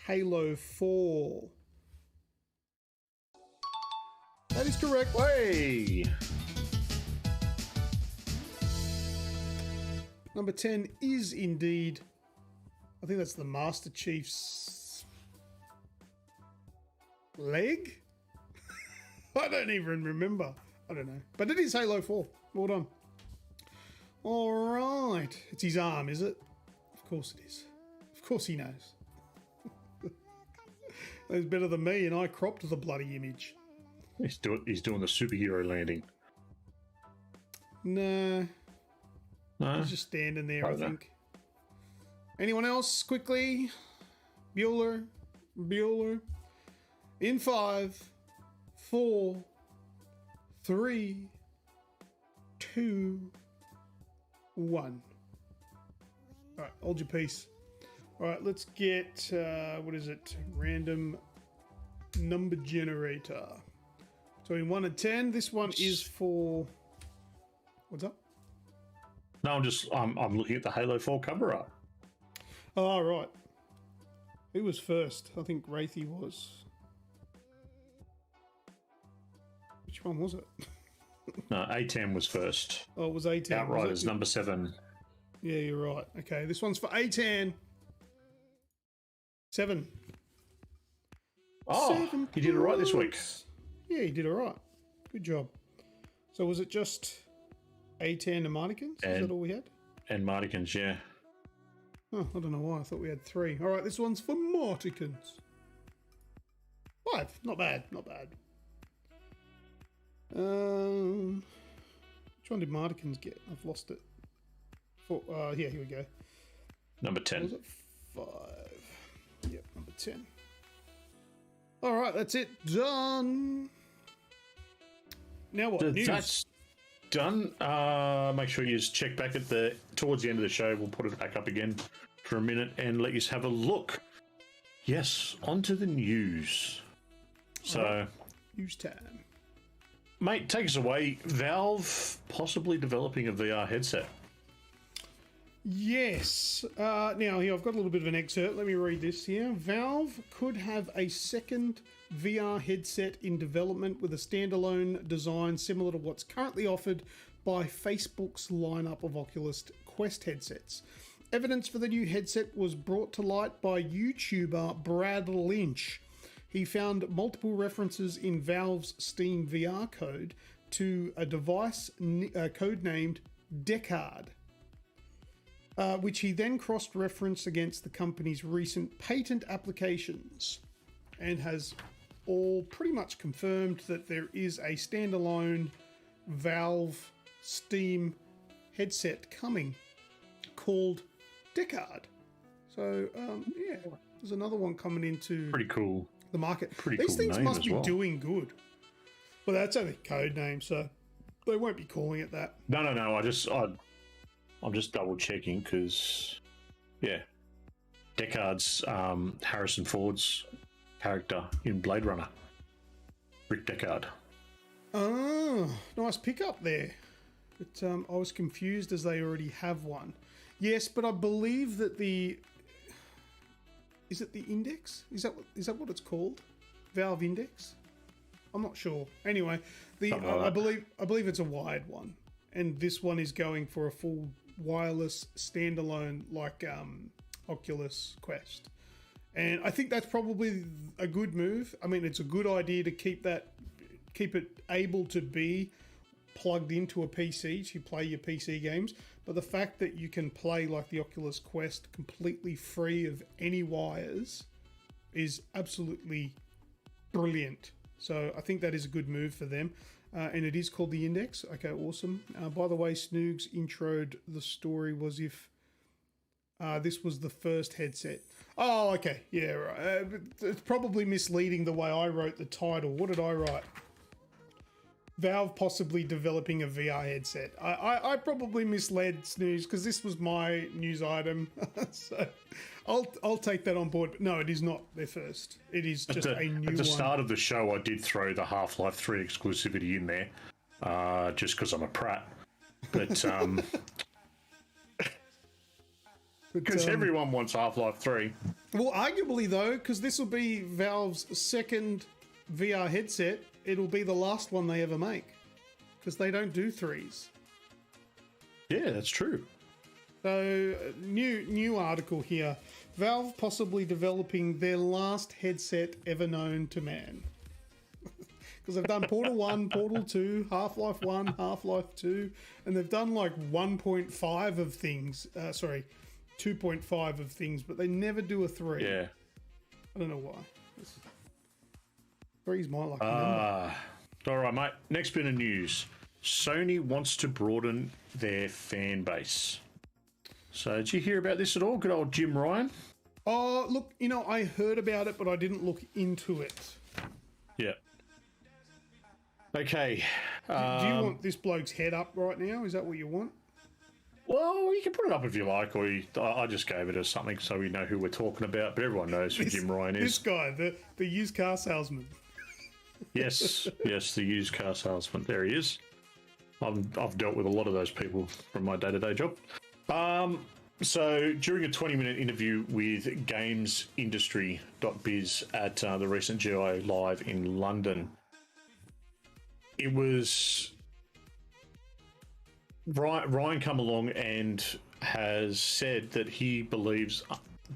Halo 4. That is correct. Hey! Number 10 is indeed, I think that's the Master Chief's leg? I don't even remember. I don't know. But it is Halo 4. Well done. All right. It's his arm, is it? Of course it is. Of course he knows. That's better than me, and I cropped the bloody image. He's doing the superhero landing. No. No? He's just standing there, I Probably. think. Anyone else? Quickly. Bueller. In 5, 4, 3, 2, 1. All right, hold your peace. All right, let's get, what is it? Random number generator. So in 1 and 10, this one is for, what's up? No, I'm looking at the Halo 4 cover art. Oh, right. Who was first? I think Wraithy was. Which one was it? No, A10 was first. Oh, it was A10. Outriders, number 7. Yeah, you're right. Okay, this one's for A10. 7. Oh, 7 you did it right this week. points. Yeah, you did it right. Good job. So was it just A10 and Martikins? Is that all we had? And Martikins, yeah. Oh, I don't know why. I thought we had 3. All right, this one's for Martikins. 5. Not bad. Not bad. Which one did Martikins get? I've lost it. Yeah, here we go. Number What 10. was it? 5. Yep, number 10. All right, that's it. Done. Now what? News. That's done. Make sure you just check back towards the end of the show. We'll put it back up again for a minute and let you have a look. Yes, onto the news. So, News time. mate, take us away. Valve possibly developing a VR headset. Yes. Now, here, I've got a little bit of an excerpt. Let me read this here. Valve could have a second VR headset in development with a standalone design similar to what's currently offered by Facebook's lineup of Oculus Quest headsets. Evidence for the new headset was brought to light by YouTuber Brad Lynch. He found multiple references in Valve's Steam VR code to a device codenamed Decard, which he then cross-referenced against the company's recent patent applications and has all pretty much confirmed that there is a standalone Valve Steam headset coming called Decard. So, yeah, there's another one coming into Pretty cool. the market. Pretty These cool things name must as be well. doing good. Well, that's only code name, so they won't be calling it that. No. I'm just double checking because, yeah, Deckard's Harrison Ford's character in Blade Runner, Rick Deckard. Oh, nice pickup there. But I was confused as they already have one. Yes, but I believe that is it the Index? Is that what it's called? Valve Index? I'm not sure. Anyway, I believe it's a wired one, and this one is going for a full wireless standalone like Oculus Quest. And I think that's probably a good move. I mean, it's a good idea to keep it able to be plugged into a PC to play your PC games. But the fact that you can play like the Oculus Quest completely free of any wires is absolutely brilliant. So I think that is a good move for them. And it is called the Index. Okay, awesome. By the way, Snoogs introed the story was if this was the first headset. Oh, okay. Yeah, right. It's probably misleading the way I wrote the title. What did I write? Valve possibly developing a VR headset. I probably misled Snooze because this was my news item. So I'll take that on board. But no, it is not their first. It is just a new one. At the start of the show, I did throw the Half-Life 3 exclusivity in there just because I'm a prat. But because everyone wants Half-Life 3. Well, arguably though, because this will be Valve's second VR headset, it'll be the last one they ever make because they don't do threes. Yeah, that's true. So, new article here. Valve possibly developing their last headset ever known to man. Because they've done Portal 1, Portal 2, Half-Life 1, Half-Life 2, and they've done like 1.5 of things. 2.5 of things, but they never do a 3. Yeah. I don't know why. 3's my lucky number. All right, mate. Next bit of news. Sony wants to broaden their fan base. So, did you hear about this at all? Good old Jim Ryan? Oh, look, I heard about it, but I didn't look into it. Yeah. Okay. Do you want this bloke's head up right now? Is that what you want? Well, you can put it up if you like, or I just gave it as something so we know who we're talking about, but everyone knows who Jim Ryan is. This guy, the used car salesman. Yes, the used car salesman. There he is. I've dealt with a lot of those people from my day-to-day job. So during a 20-minute interview with GamesIndustry.biz at the recent GI Live in London, it was Ryan come along and has said that he believes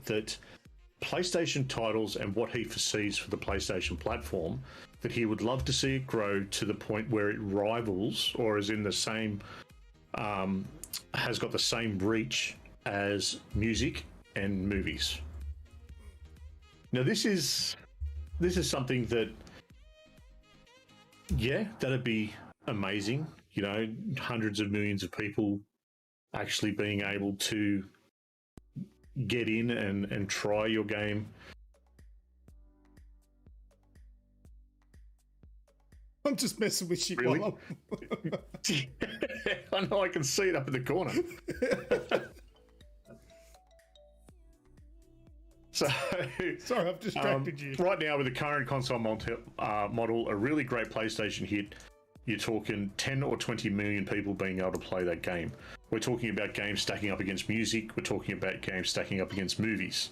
that PlayStation titles and what he foresees for the PlayStation platform, that he would love to see it grow to the point where it rivals or is in the same, has got the same reach as music and movies. Now this is something that, yeah, that'd be amazing. Hundreds of millions of people actually being able to get in and try your game. I'm just messing with you. Really? While I know, I can see it up in the corner. Sorry, I've distracted you. Right now, with the current console model, a really great PlayStation hit, you're talking 10 or 20 million people being able to play that game. We're talking about games stacking up against music. We're talking about games stacking up against movies.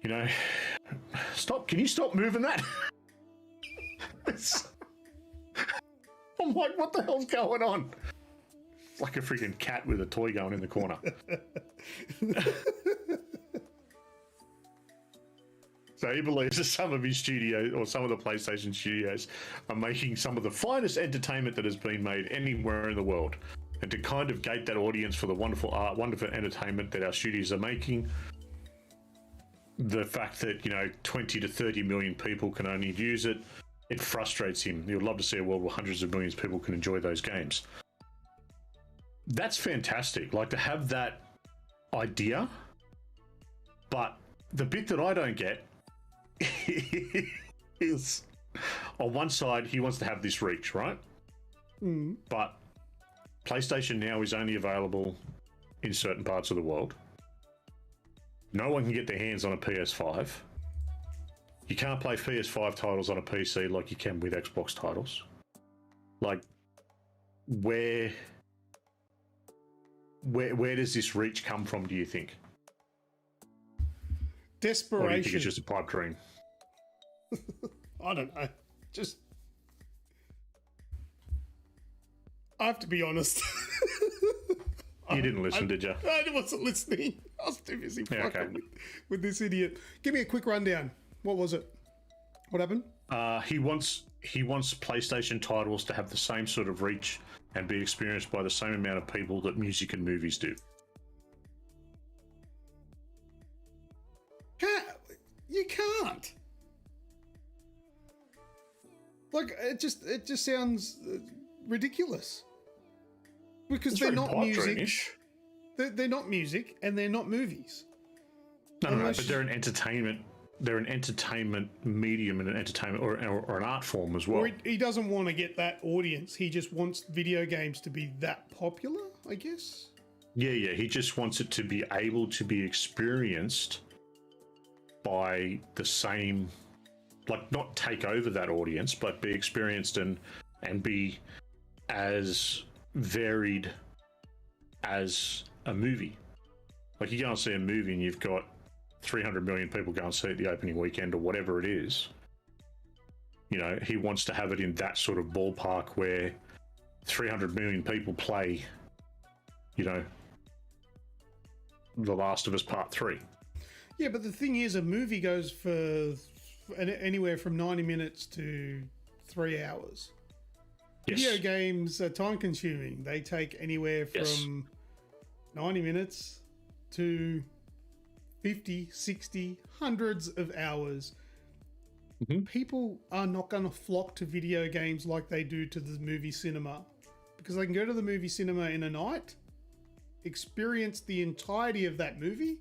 You know, stop. Can you stop moving that? I'm like, what the hell's going on? It's like a freaking cat with a toy going in the corner. So he believes that some of his studios, or some of the PlayStation studios, are making some of the finest entertainment that has been made anywhere in the world. And to kind of gate that audience for the wonderful art, wonderful entertainment that our studios are making, the fact that, 20 to 30 million people can only use it, it frustrates him. He would love to see a world where hundreds of millions of people can enjoy those games. That's fantastic. Like, to have that idea, but the bit that I don't get is, on one side, he wants to have this reach, right? But PlayStation Now is only available in certain parts of the world. No one can get their hands on a PS5. You can't play PS5 titles on a PC like you can with Xbox titles. Like, where does this reach come from, do you think? Desperation. Or do you think it's just a pipe dream? I don't know. I have to be honest. You didn't listen, did you? I wasn't listening. I was too busy fucking with this idiot. Give me a quick rundown. What was it? What happened? He wants PlayStation titles to have the same sort of reach and be experienced by the same amount of people that music and movies do. You can't. Like, it just sounds ridiculous. Because they're not music. They're not music, and they're not movies. No, but they're an entertainment. They're an entertainment medium and an entertainment or an art form as well. Or he doesn't want to get that audience. He just wants video games to be that popular, I guess. Yeah. He just wants it to be able to be experienced by the same, like, not take over that audience, but be experienced and be as varied as a movie. Like, you go and see a movie and you've got 300 million people go and see it the opening weekend or whatever it is. He wants to have it in that sort of ballpark where 300 million people play, The Last of Us Part 3. Yeah, but the thing is, a movie goes for anywhere from 90 minutes to 3 hours. Yes. Video games are time consuming. They take anywhere from 90 minutes to 50, 60, hundreds of hours. Mm-hmm. People are not going to flock to video games like they do to the movie cinema, because they can go to the movie cinema in a night, experience the entirety of that movie,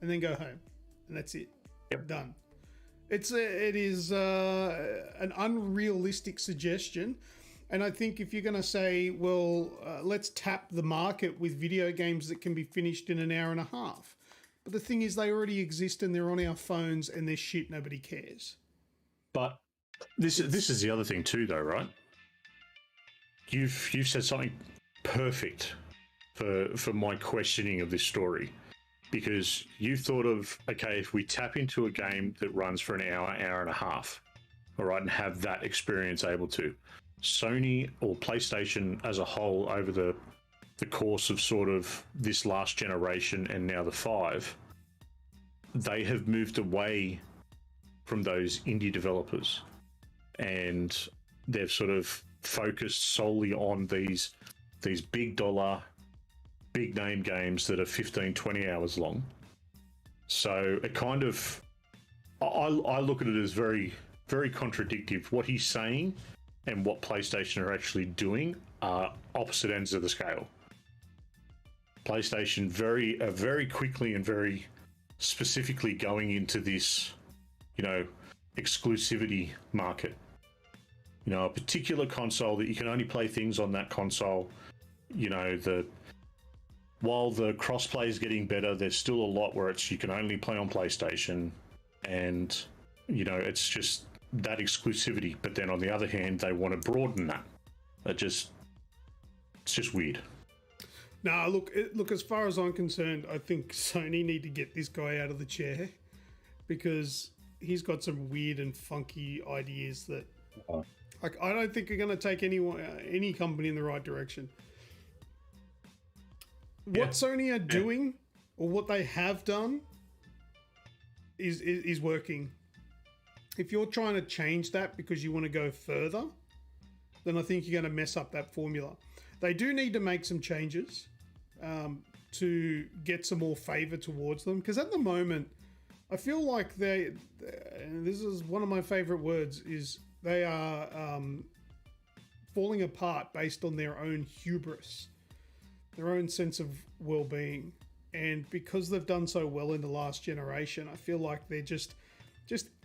and then go home. And that's it. Yep. Done. It is an unrealistic suggestion. And I think if you're going to say, well, let's tap the market with video games that can be finished in an hour and a half. But the thing is, they already exist and they're on our phones and they're shit. Nobody cares. But this is the other thing too, though, right? You've said something perfect for my questioning of this story. Because you thought of, okay, if we tap into a game that runs for an hour and a half, all right, and have that experience able to, Sony or PlayStation as a whole over the course of sort of this last generation and now the 5, they have moved away from those indie developers, and they've sort of focused solely on these big dollar, big name games that are 15, 20 hours long. So it kind of, I look at it as very, very contradictory. What he's saying and what PlayStation are actually doing are opposite ends of the scale. PlayStation very quickly and very specifically going into this, exclusivity market. A particular console that you can only play things on that console. While the crossplay is getting better, there's still a lot where you can only play on PlayStation, and it's just that exclusivity. But then on the other hand, they want to broaden that. It's just weird. Nah, look. As far as I'm concerned, I think Sony need to get this guy out of the chair because he's got some weird and funky ideas that, like, I don't think are going to take any company in the right direction. What Sony are doing, or what they have done, is working. If you're trying to change that because you want to go further, then I think you're going to mess up that formula. They do need to make some changes to get some more favor towards them. Because at the moment, I feel like and this is one of my favorite words, is they are falling apart based on their own hubris, their own sense of well-being. And because they've done so well in the last generation, I feel like they're just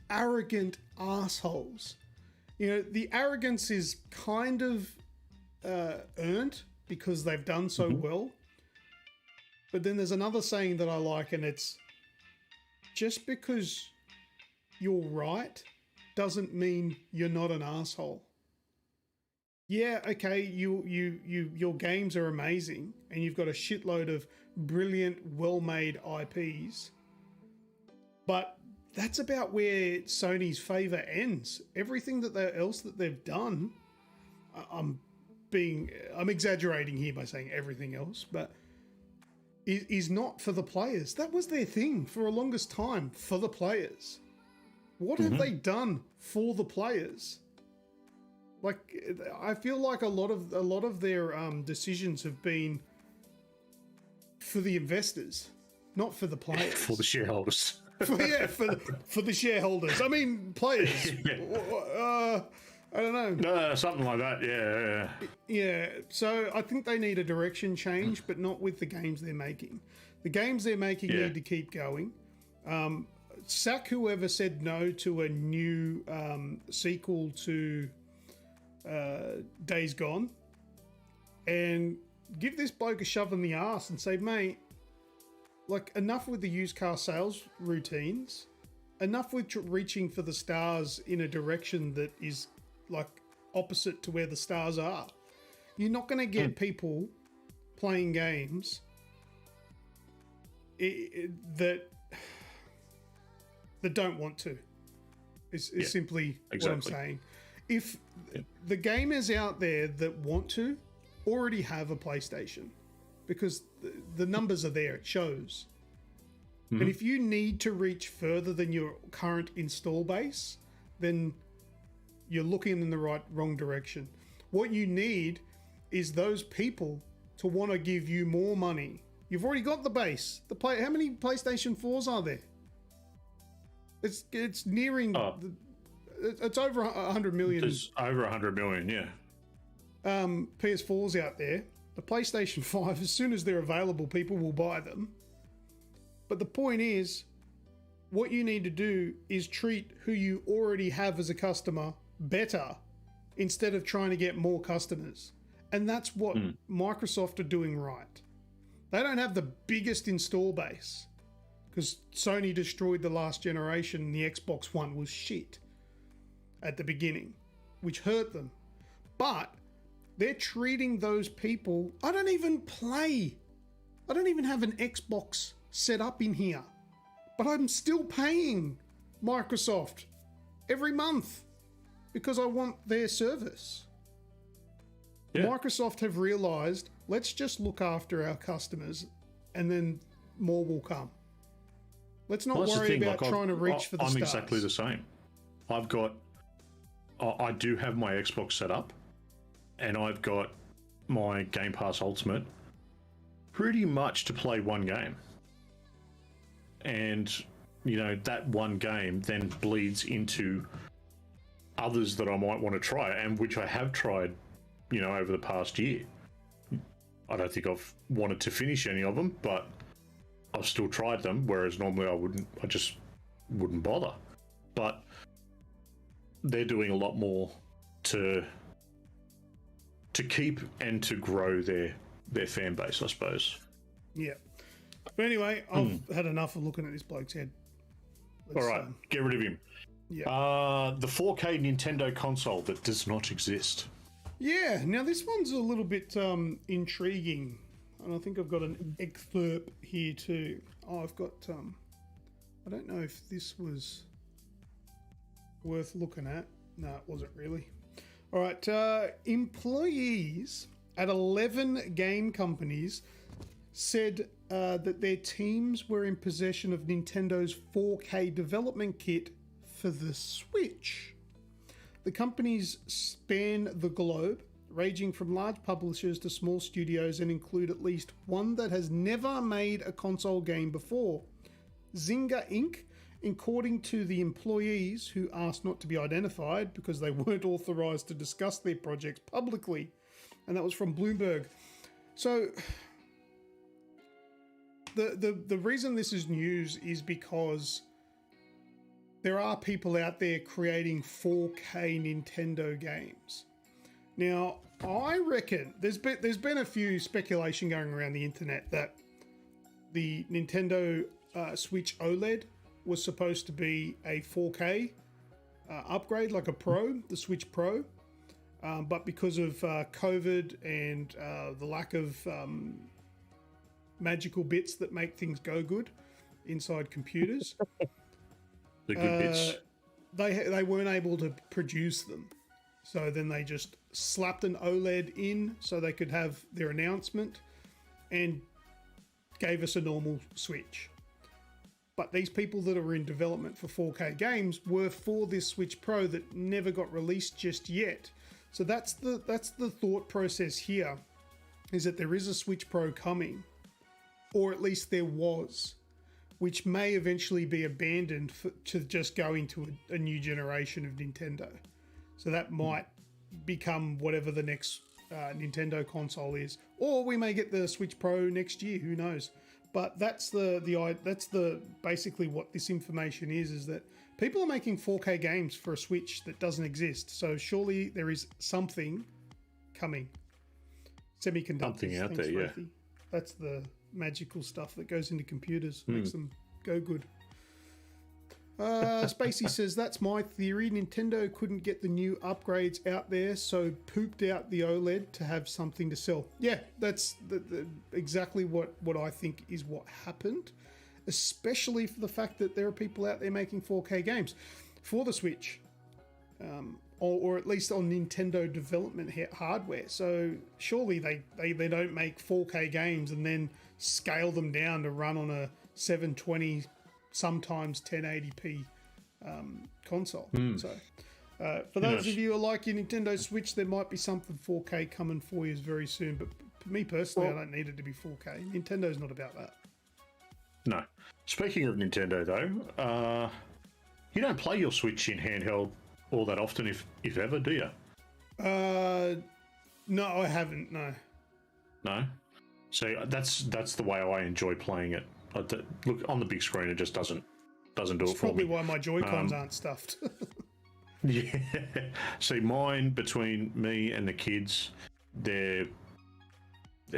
arrogant assholes. You know, the arrogance is kind of earned because they've done so well. But then there's another saying that I like, and it's just because you're right doesn't mean you're not an asshole. Yeah, okay, your games are amazing and you've got a shitload of brilliant, well-made IPs, but that's about where Sony's favor ends. Everything else that they've done, I'm exaggerating here by saying everything else, but is not for the players. That was their thing for the longest time, for the players. What have they done for the players? Like, I feel like a lot of their decisions have been for the investors, not for the players. For the shareholders. for the shareholders. I mean, players. I don't know. No, something like that. Yeah. Yeah. So I think they need a direction change, but not with the games they're making. The games they're making need to keep going. Sack whoever said no to a new sequel to Days Gone, and give this bloke a shove in the ass and say, mate, like, enough with the used car sales routines, enough with reaching for the stars in a direction that is like opposite to where the stars are. You're not going to get people playing games that don't want to. Is simply what I'm saying. If the gamers out there that want to already have a PlayStation, because the numbers are there, it shows. And if you need to reach further than your current install base, then you're looking in the wrong direction. What you need is those people to want to give you more money. You've already got the base. How many PlayStation 4s are there? It's nearing. It's over 100 million. There's over 100 million, yeah. PS4s out there. The PlayStation 5, as soon as they're available, people will buy them. But the point is, what you need to do is treat who you already have as a customer better instead of trying to get more customers. And that's what Microsoft are doing right. They don't have the biggest install base because Sony destroyed the last generation and the Xbox One was shit at the beginning, which hurt them. But they're treating those people. I don't even have an Xbox set up in here, but I'm still paying Microsoft every month because I want their service. Microsoft have realized, let's just look after our customers and then more will come. Let's not worry about trying to reach for the stars. I'm exactly the same. I do have my Xbox set up and I've got my Game Pass Ultimate pretty much to play one game. And, you know, that one game then bleeds into others that I might want to try, and which I have tried, you know, over the past year. I don't think I've wanted to finish any of them, but I've still tried them, whereas normally I just wouldn't bother. But they're doing a lot more to keep and to grow their fan base, I suppose. Yeah. But anyway, I've had enough of looking at this bloke's head. All right, get rid of him. Yeah. The 4K Nintendo console that does not exist. Yeah, now this one's a little bit intriguing, and I think I've got an excerpt here too. Oh, I've got, I don't know if this was worth looking at. No, it wasn't really. All right, employees at 11 game companies said that their teams were in possession of Nintendo's 4K development kit for the Switch. The companies span the globe, ranging from large publishers to small studios, and include at least one that has never made a console game before. Zynga Inc., according to the employees who asked not to be identified because they weren't authorized to discuss their projects publicly. And that was from Bloomberg. So the reason this is news is because there are people out there creating 4K Nintendo games. Now, I reckon there's been a few speculation going around the internet that the Nintendo Switch OLED was supposed to be a 4K upgrade, like a Pro, the Switch Pro. But because of COVID and the lack of magical bits that make things go good inside computers, The good bits. they weren't able to produce them. So then they just slapped an OLED in so they could have their announcement and gave us a normal Switch. But these people that are in development for 4K games were for this Switch Pro that never got released just yet. So that's the thought process here, is that there is a Switch Pro coming, or at least there was, which may eventually be abandoned to just go into a new generation of Nintendo. So that might become whatever the next Nintendo console is, or we may get the Switch Pro next year. Who knows? But that's the basically what this information is that people are making 4K games for a Switch that doesn't exist. So surely there is something coming. Semiconductors. Something out there, yeah. Ruthie. That's the magical stuff that goes into computers, makes them go good. Spacey says, that's my theory. Nintendo couldn't get the new upgrades out there, so pooped out the OLED to have something to sell. Yeah, that's exactly what I think is what happened, especially for the fact that there are people out there making 4K games for the Switch, or at least on Nintendo development hardware. So surely they don't make 4K games and then scale them down to run on a 720, sometimes 1080p console. So for those of you who like your Nintendo Switch, there might be something 4K coming for you very soon. But for me personally, I don't need it to be 4K. Nintendo's not about that. No. Speaking of Nintendo, though, you don't play your Switch in handheld all that often, if ever, do you? No, I haven't. No. No. So that's the way I enjoy playing it. Look, on the big screen, it just doesn't do it for me. That's probably why my Joy-Cons aren't stuffed. Yeah. See, mine, between me and the kids, they're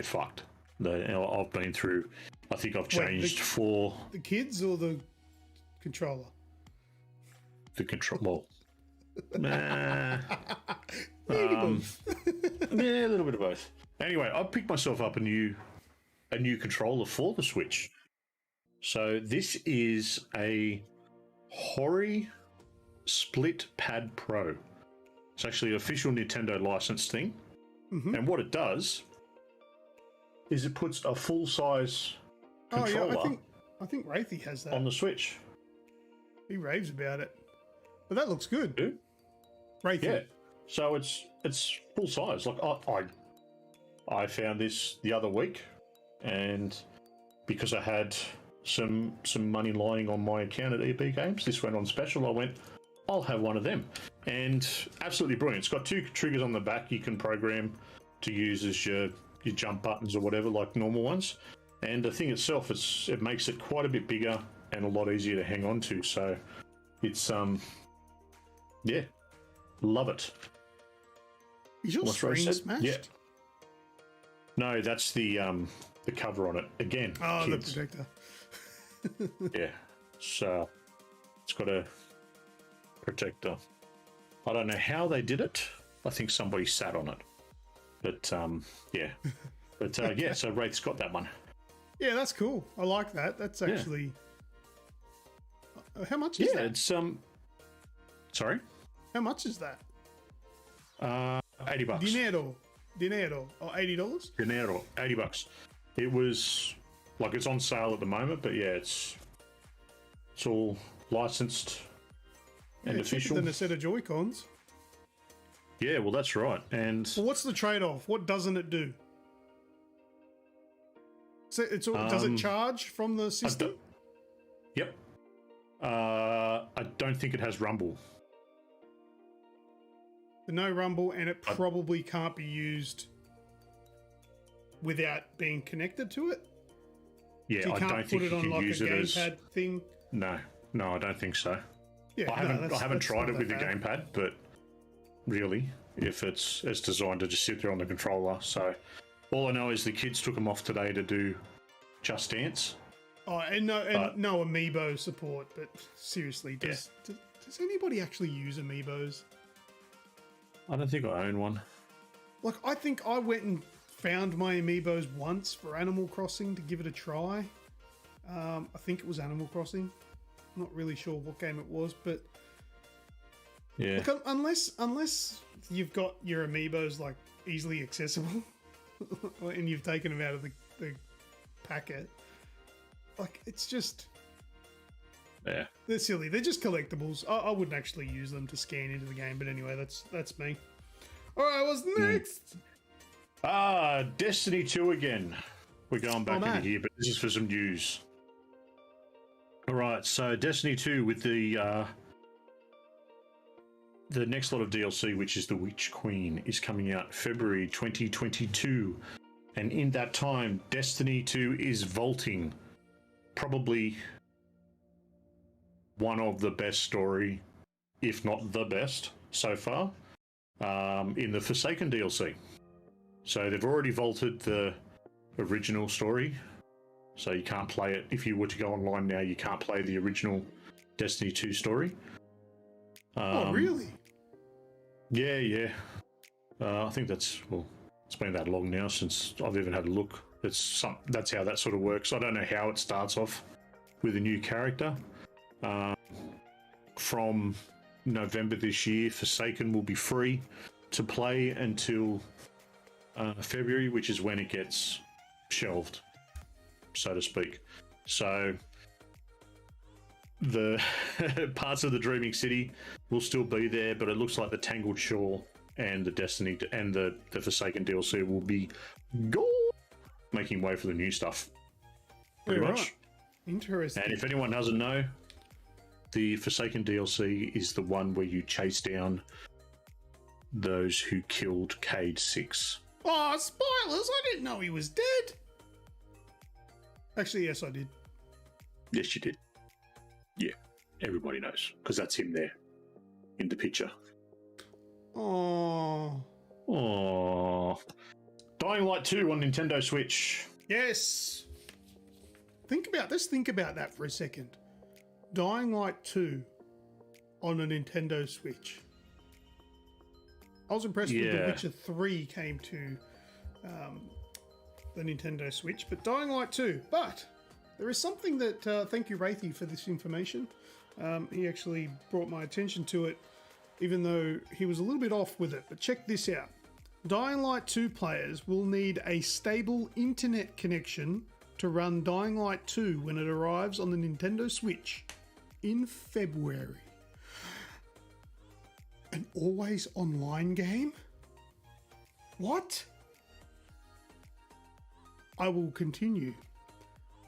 fucked. I've been through. I think I've changed four. The kids or the controller? The control. Nah. Maybe both. Yeah, a little bit of both. Anyway, I picked myself up a new controller for the Switch. So this is a Hori Split Pad Pro. It's actually an official Nintendo licensed thing. Mm-hmm. And what it does is it puts a full-size controller. Oh, yeah, I think Wraithy has that on the Switch. He raves about it. But that looks good. Who? Wraithy. Yeah. So it's full size. Like I found this the other week, and because I had some money lying on my account at AGExp, this went on special. I went, I'll have one of them, and absolutely brilliant. It's got two triggers on the back you can program to use as your jump buttons or whatever, like normal ones. And the thing itself, it makes it quite a bit bigger and a lot easier to hang on to. So it's yeah, love it. Is your screen smashed? Yeah. No, that's the cover on it again. Oh, kids. the protector. Yeah, so it's got a protector. I don't know how they did it. I think somebody sat on it. But yeah, but yeah. So Wraith's got that one. Yeah, that's cool. I like that. That's actually. How much is Yeah, that? it's Sorry. How much is that? $80. Dinero, or $80. Dinero, $80. It was like it's on sale at the moment, but yeah, it's all licensed and Yeah, cheaper official. than a set of Joy-Cons. Yeah, well, that's right. And Well, what's the trade-off? What doesn't it do? So does it charge from the system? Yep. I don't think it has rumble. No rumble, and it probably can't be used without being connected to it. Yeah, So you I can't don't put think it you on can like a use it as. gamepad thing. No, I don't think so. Yeah, I haven't tried it with the gamepad, but really, if it's designed to just sit there on the controller. So all I know is the kids took them off today to do Just Dance. Oh, and no amiibo support. But seriously, does anybody actually use amiibos? I don't think I own one. Like, I think I went and found my amiibos once for Animal Crossing to give it a try. I think it was Animal Crossing. I'm not really sure what game it was, but Yeah. look, unless you've got your amiibos like easily accessible and you've taken them out of the packet, like it's just Yeah. they're silly. They're just collectibles. I wouldn't actually use them to scan into the game, but anyway, that's me. All right, what's next? Destiny 2 again. We're going back man. into here, but this is for some news. All right, so Destiny 2 with the next lot of DLC, which is the Witch Queen, is coming out February 2022. And in that time, Destiny 2 is vaulting probably one of the best story, if not the best so far, in the Forsaken DLC. So they've already vaulted the original story. So you can't play it. If you were to go online now, you can't play the original Destiny 2 story. Oh, really? Yeah. I think it's been that long now since I've even had a look. That's how that sort of works. I don't know how it starts off with a new character. From November this year, Forsaken will be free to play until February, which is when it gets shelved, so to speak. So the parts of the Dreaming City will still be there, but it looks like the Tangled Shore and the Destiny and the Forsaken DLC will be gone, making way for the new stuff. Pretty Yeah, much. right. Interesting. And if anyone doesn't know, the Forsaken DLC is the one where you chase down those who killed Cade 6. Oh, spoilers! I didn't know he was dead. Actually, yes, I did. Yes, you did. Yeah, everybody knows, because that's him there in the picture. Oh, Aww. Dying Light 2 on Nintendo Switch. yes. Think about that for a second. Dying Light 2 on a Nintendo Switch. I was impressed with The Yeah. Witcher 3 came to the Nintendo Switch, but Dying Light 2. But there is something that, thank you, Wraithy, for this information. He actually brought my attention to it, even though he was a little bit off with it. But check this out. Dying Light 2 players will need a stable internet connection to run Dying Light 2 when it arrives on the Nintendo Switch in February. An always online game? What? I will continue.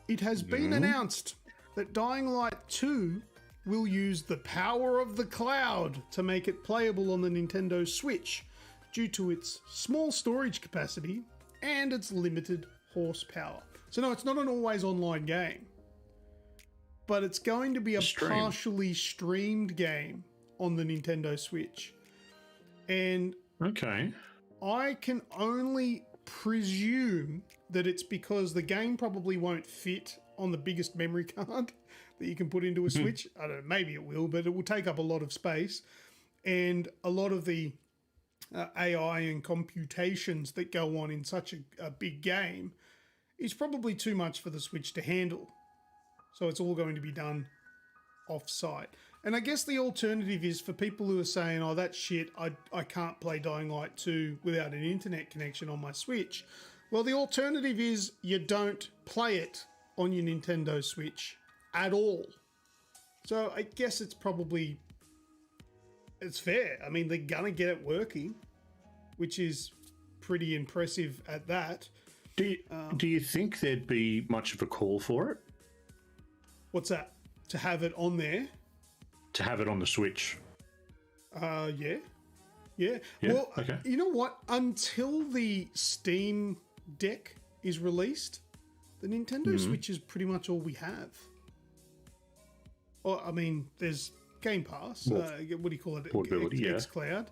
It has been announced that Dying Light 2 will use the power of the cloud to make it playable on the Nintendo Switch due to its small storage capacity and its limited horsepower. So no, it's not an always online game, but it's going to be a partially streamed game on the Nintendo Switch. And Okay. I can only presume that it's because the game probably won't fit on the biggest memory card that you can put into a Switch. I don't know, maybe it will, but it will take up a lot of space. And a lot of the AI and computations that go on in such a big game is probably too much for the Switch to handle. So it's all going to be done off-site. And I guess the alternative is for people who are saying, oh, that's shit, I can't play Dying Light 2 without an internet connection on my Switch. Well, the alternative is you don't play it on your Nintendo Switch at all. So I guess it's fair. I mean, they're gonna get it working, which is pretty impressive at that. Do you think there'd be much of a call for it? What's that? To have it on there? To have it on the Switch? Yeah. Yeah, Well, okay. You know what? Until the Steam Deck is released, the Nintendo Switch is pretty much all we have. Well, I mean, there's Game Pass. What do you call it? Portability, yeah. xCloud.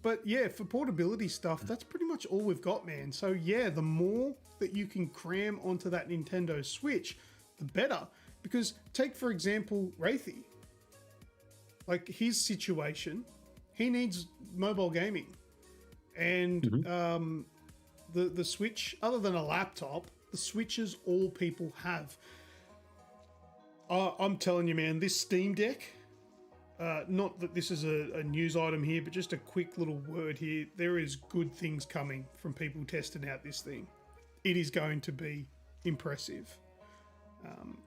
But yeah, for portability stuff, that's pretty much all we've got, man. So yeah, the more that you can cram onto that Nintendo Switch, the better. Because take, for example, Wraithy. Like, his situation, he needs mobile gaming. And the Switch, other than a laptop, the Switch is all people have. I'm telling you, man, this Steam Deck, not that this is a news item here, but just a quick little word here. There is good things coming from people testing out this thing. It is going to be impressive.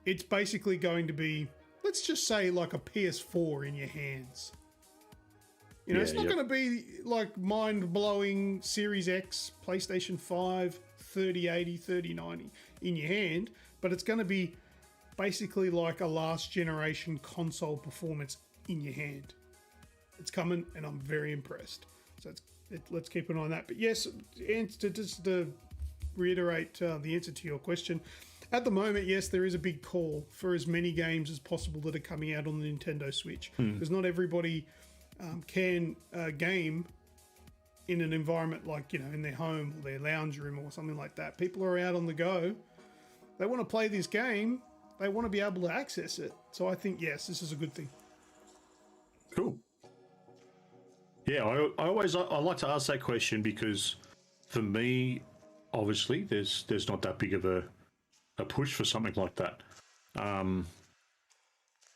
It's basically going to be, let's just say, like a PS4 in your hands. You know, it's not going to be like mind-blowing Series X, PlayStation 5, 3080, 3090 in your hand, but it's going to be basically like a last-generation console performance in your hand. It's coming, and I'm very impressed. So let's keep an eye on that. But yes, just to reiterate the answer to your question, at the moment, yes, there is a big call for as many games as possible that are coming out on the Nintendo Switch. Because not everybody can game in an environment like, in their home or their lounge room or something like that. People are out on the go. They want to play this game. They want to be able to access it. So I think, yes, this is a good thing. Cool. Yeah, I like to ask that question because for me, obviously, there's not that big of a push for something like that.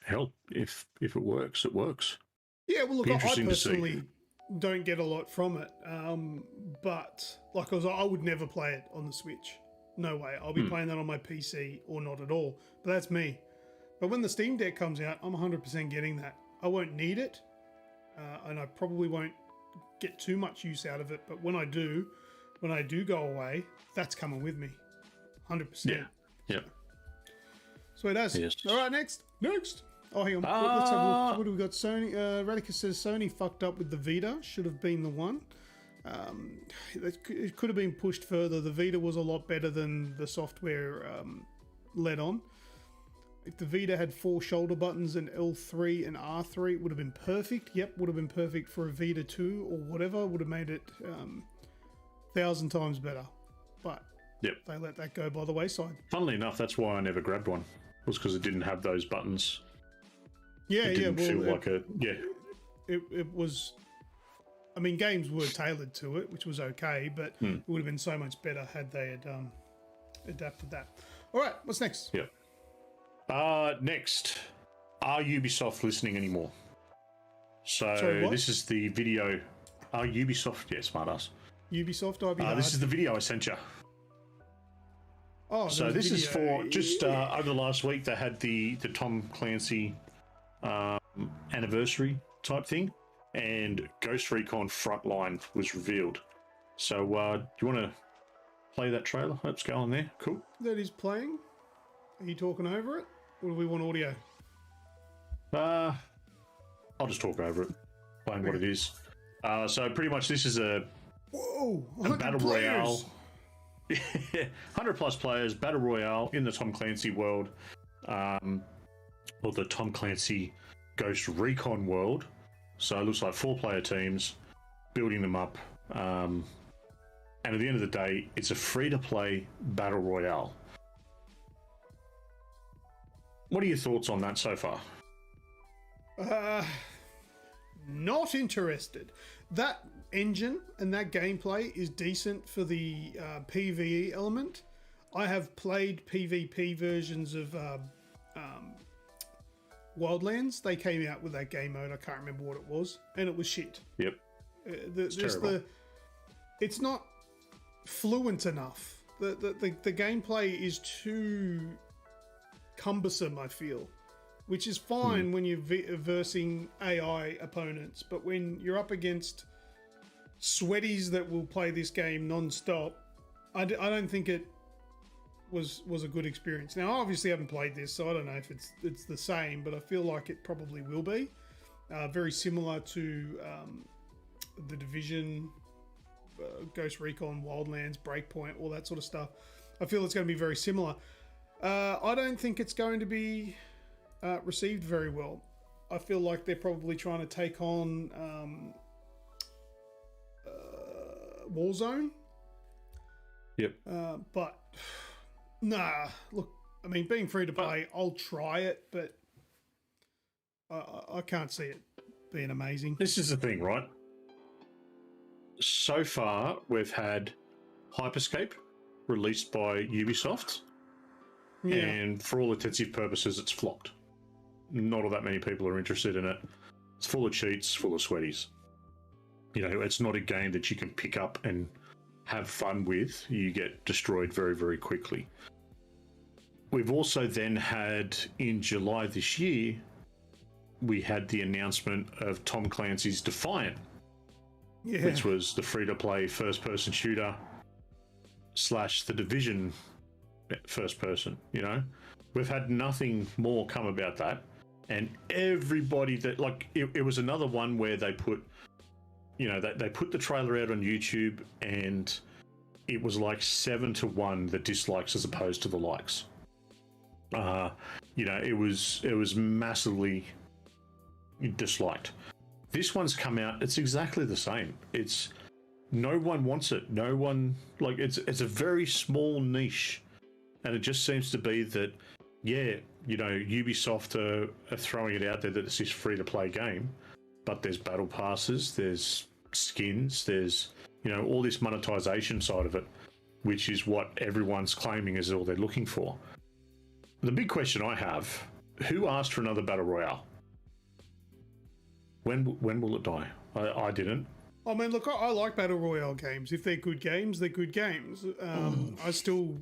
Hell, if it works, it works. Yeah, well, look, I personally don't get a lot from it. But like I would never play it on the Switch. No way. I'll be playing that on my PC or not at all. But that's me. But when the Steam Deck comes out, I'm 100% getting that. I won't need it. And I probably won't get too much use out of it. But when I do go away, that's coming with me. 100%. Yeah. So it does. Yes. All right, next. Oh, hang on. Let's have a look. What do we got? Sony. Radicus says Sony fucked up with the Vita. Should have been the one. It could have been pushed further. The Vita was a lot better than the software led on. If the Vita had 4 shoulder buttons and L3 and R3, it would have been perfect. Yep, would have been perfect for a Vita 2 or whatever. Would have made it 1,000 times better. But they let that go by the wayside. Funnily enough, that's why I never grabbed one. It was because it didn't have those buttons. Yeah, it didn't feel like a... Yeah. It was... I mean, games were tailored to it, which was okay, but it would have been so much better had they had adapted that. All right, what's next? Yeah. Next, are Ubisoft listening anymore? So Sorry, this is the video. Are Ubisoft? Yeah, smartass. Ubisoft, I'd be hard. This is the video I sent you. Oh, so this is for just over the last week. They had the Tom Clancy anniversary type thing, and Ghost Recon Frontline was revealed. So do you want to play that trailer? Let's go on there. Cool. That is playing. Are you talking over it, or do we want audio? I'll just talk over it, playing what it is. So pretty much this is a battle royale. 100 plus players, battle royale in the Tom Clancy world, or the Tom Clancy Ghost Recon world. So it looks like 4-player teams, building them up. And at the end of the day, it's a free-to-play battle royale. What are your thoughts on that so far? Not interested. That engine and that gameplay is decent for the PvE element. I have played PvP versions of Wildlands. They came out with that game mode. I can't remember what it was, and it was shit. Yep. It's not fluent enough. The gameplay is too cumbersome, I feel, which is fine when you're versing AI opponents, but when you're up against sweaties that will play this game non-stop, I don't think it was a good experience. Now, I obviously haven't played this, so I don't know if it's the same, but I feel like it probably will be. Very similar to The Division, Ghost Recon, Wildlands, Breakpoint, all that sort of stuff. I feel it's going to be very similar. I don't think it's going to be received very well. I feel like they're probably trying to take on Warzone. Yep. But nah, look, I mean, being free to play, I'll try it, but I can't see it being amazing. This is the thing, right? So far, we've had Hyperscape released by Ubisoft, and for all intensive purposes, it's flopped. Not all that many people are interested in it. It's full of cheats, full of sweaties. You know, it's not a game that you can pick up and have fun with. You get destroyed very, very quickly. We've also then had, in July this year, we had the announcement of Tom Clancy's Defiant, which was the free-to-play first-person shooter / The Division first-person, you know? We've had nothing more come about that. And everybody that, like, it was another one where they put, you know, they put the trailer out on YouTube and it was like 7-1 the dislikes as opposed to the likes. You know, it was massively disliked. This one's come out, it's exactly the same. It's, no one wants it. No one, like, it's a very small niche. And it just seems to be that, yeah, you know, Ubisoft are throwing it out there that it's this free-to-play game, but there's battle passes, there's skins, there's, you know, all this monetization side of it, which is what everyone's claiming is all they're looking for. The big question I have, who asked for another battle royale? When will it die? I didn't. I mean, look, I like battle royale games. If they're good games, they're good games. I still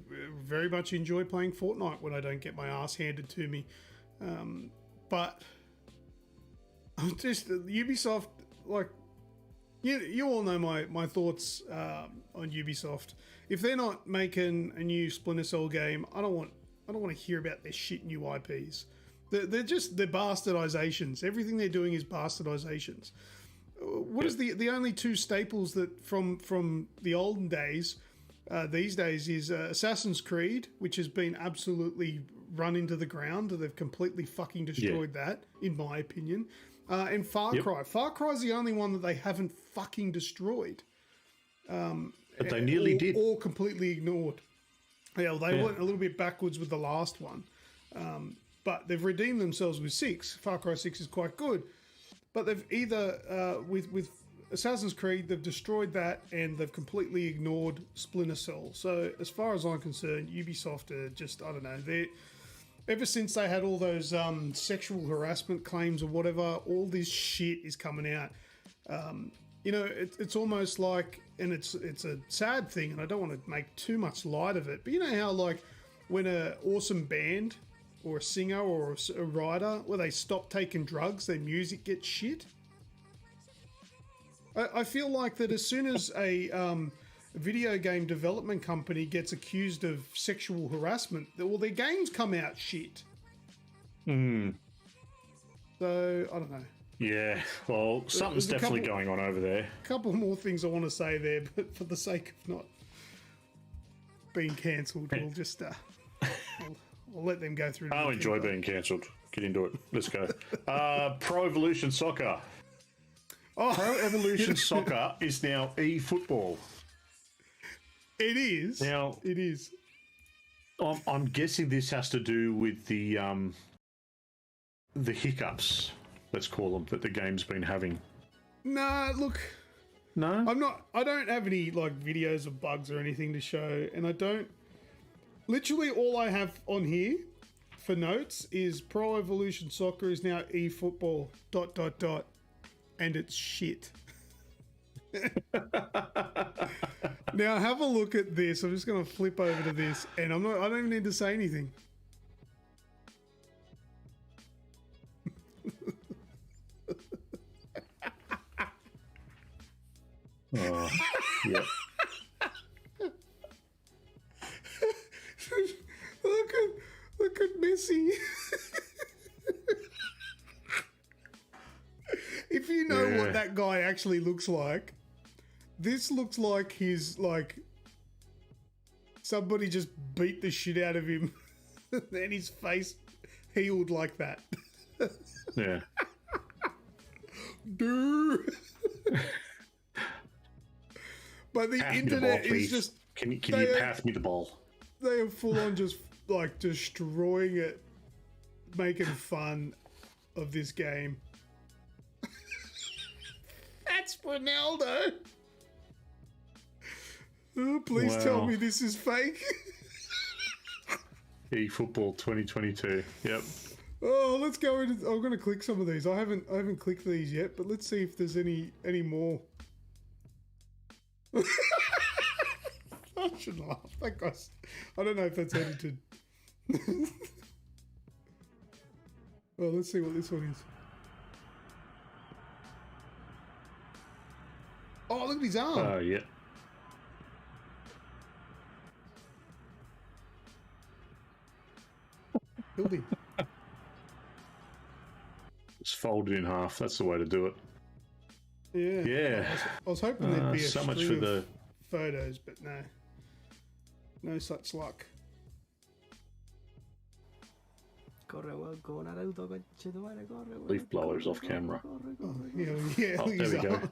very much enjoy playing Fortnite when I don't get my ass handed to me. But just Ubisoft, like, you all know my thoughts on Ubisoft. If they're not making a new Splinter Cell game, I don't want to hear about their shit new IPs. They're bastardizations. Everything they're doing is bastardizations. What is the only two staples that from the olden days these days is Assassin's Creed, which has been absolutely run into the ground. They've completely fucking destroyed that, in my opinion. And Far Cry. Far Cry's the only one that they haven't fucking destroyed. But they nearly did. Or completely ignored. Yeah, they went a little bit backwards with the last one. But they've redeemed themselves with 6. Far Cry 6 is quite good. But they've either, with Assassin's Creed, they've destroyed that and they've completely ignored Splinter Cell. So as far as I'm concerned, Ubisoft are just, I don't know, ever since they had all those sexual harassment claims or whatever, all this shit is coming out. You know, it's almost like, and it's a sad thing, and I don't want to make too much light of it, but you know how, like, when an awesome band or a singer or a writer, where they stop taking drugs, their music gets shit? I feel like that as soon as a video game development company gets accused of sexual harassment, well, their games come out shit. So, I don't know. Yeah, well, something's definitely going on over there. A couple more things I want to say there, but for the sake of not being cancelled, we'll just... I'll let them go through. I'll enjoy being cancelled. Get into it. Let's go. Pro Evolution Soccer. Pro Evolution Soccer is now eFootball. It is. Now, it is. I'm guessing this has to do with the hiccups, let's call them, that the game's been having. Nah, look, No. I don't have any like videos of bugs or anything to show, and I don't. Literally, all I have on here for notes is Pro Evolution Soccer is now eFootball ... and it's shit. Now have a look at this. I'm just going to flip over to this, and I don't even need to say anything. Oh, yeah. Look at Messi. If you know what that guy actually looks like, this looks like he's like somebody just beat the shit out of him and his face healed like that. Yeah. Dude. But the Pass me internet the ball, is please. just Can you they- pass me the ball? they are full on just like destroying it, making fun of this game. That's Ronaldo. Oh, please tell Wow. me this is fake. eFootball 2022. Yep. Oh, let's go in. I'm going to click some of these. I haven't clicked these yet, but let's see if there's any more. I shouldn't laugh. That guy's, I don't know if that's edited. Well, let's see what this one is. Oh, look at his arm. Oh, yeah. Killed him. It's folded in half. That's the way to do it. Yeah. Yeah. I was hoping there'd be a so much string for of the. photos, but no. No such luck. Leaf blowers off camera. Yeah, Oh, look at there his we go. arms.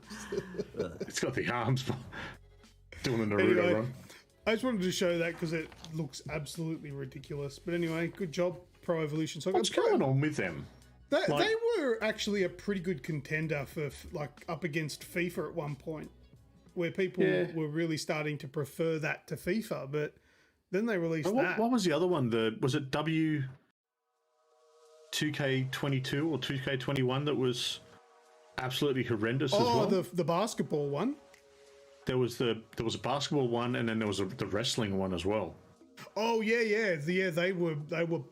It's got the arms doing the Naruto Anyway, run. I just wanted to show that because it looks absolutely ridiculous. But anyway, good job, Pro Evolution Soccer. What's going on with them? They were actually a pretty good contender for like up against FIFA at one point, where people were really starting to prefer that to FIFA. But then they released that. What was the other one? Was it W2K22 or 2K21 that was absolutely horrendous as well? The basketball one. There was a basketball one, and then there was the wrestling one as well. Oh yeah. They were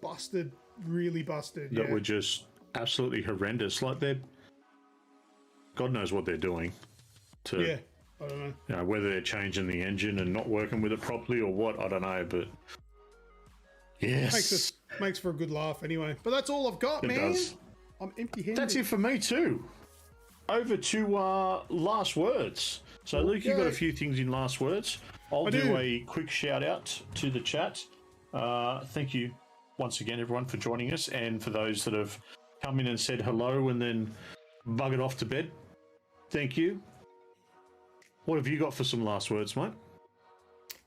busted, really busted. That were just absolutely horrendous. Like God knows what they're doing. I don't know. You know, whether they're changing the engine and not working with it properly or what, I don't know. But yes, Makes for a good laugh anyway. But that's all I've got, it man. does. I'm empty-handed. That's it for me too. Over to last words. So, Luke, you've got a few things in last words. I'll do a quick shout out to the chat. Thank you once again, everyone, for joining us, and for those that have come in and said hello and then buggered off to bed. Thank you. What have you got for some last words, mate?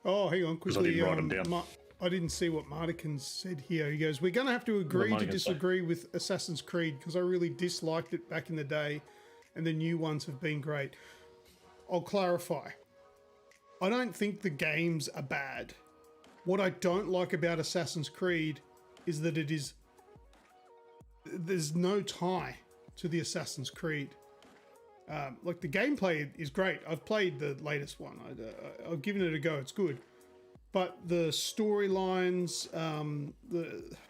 Oh, hang on, quickly. I didn't write them down. I didn't see what Martican said here. He goes, we're going to have to agree to disagree with Assassin's Creed because I really disliked it back in the day and the new ones have been great. I'll clarify. I don't think the games are bad. What I don't like about Assassin's Creed is that there's no tie to the Assassin's Creed. Like the gameplay is great. I've played the latest one. I've given it a go. It's good. But the storylines,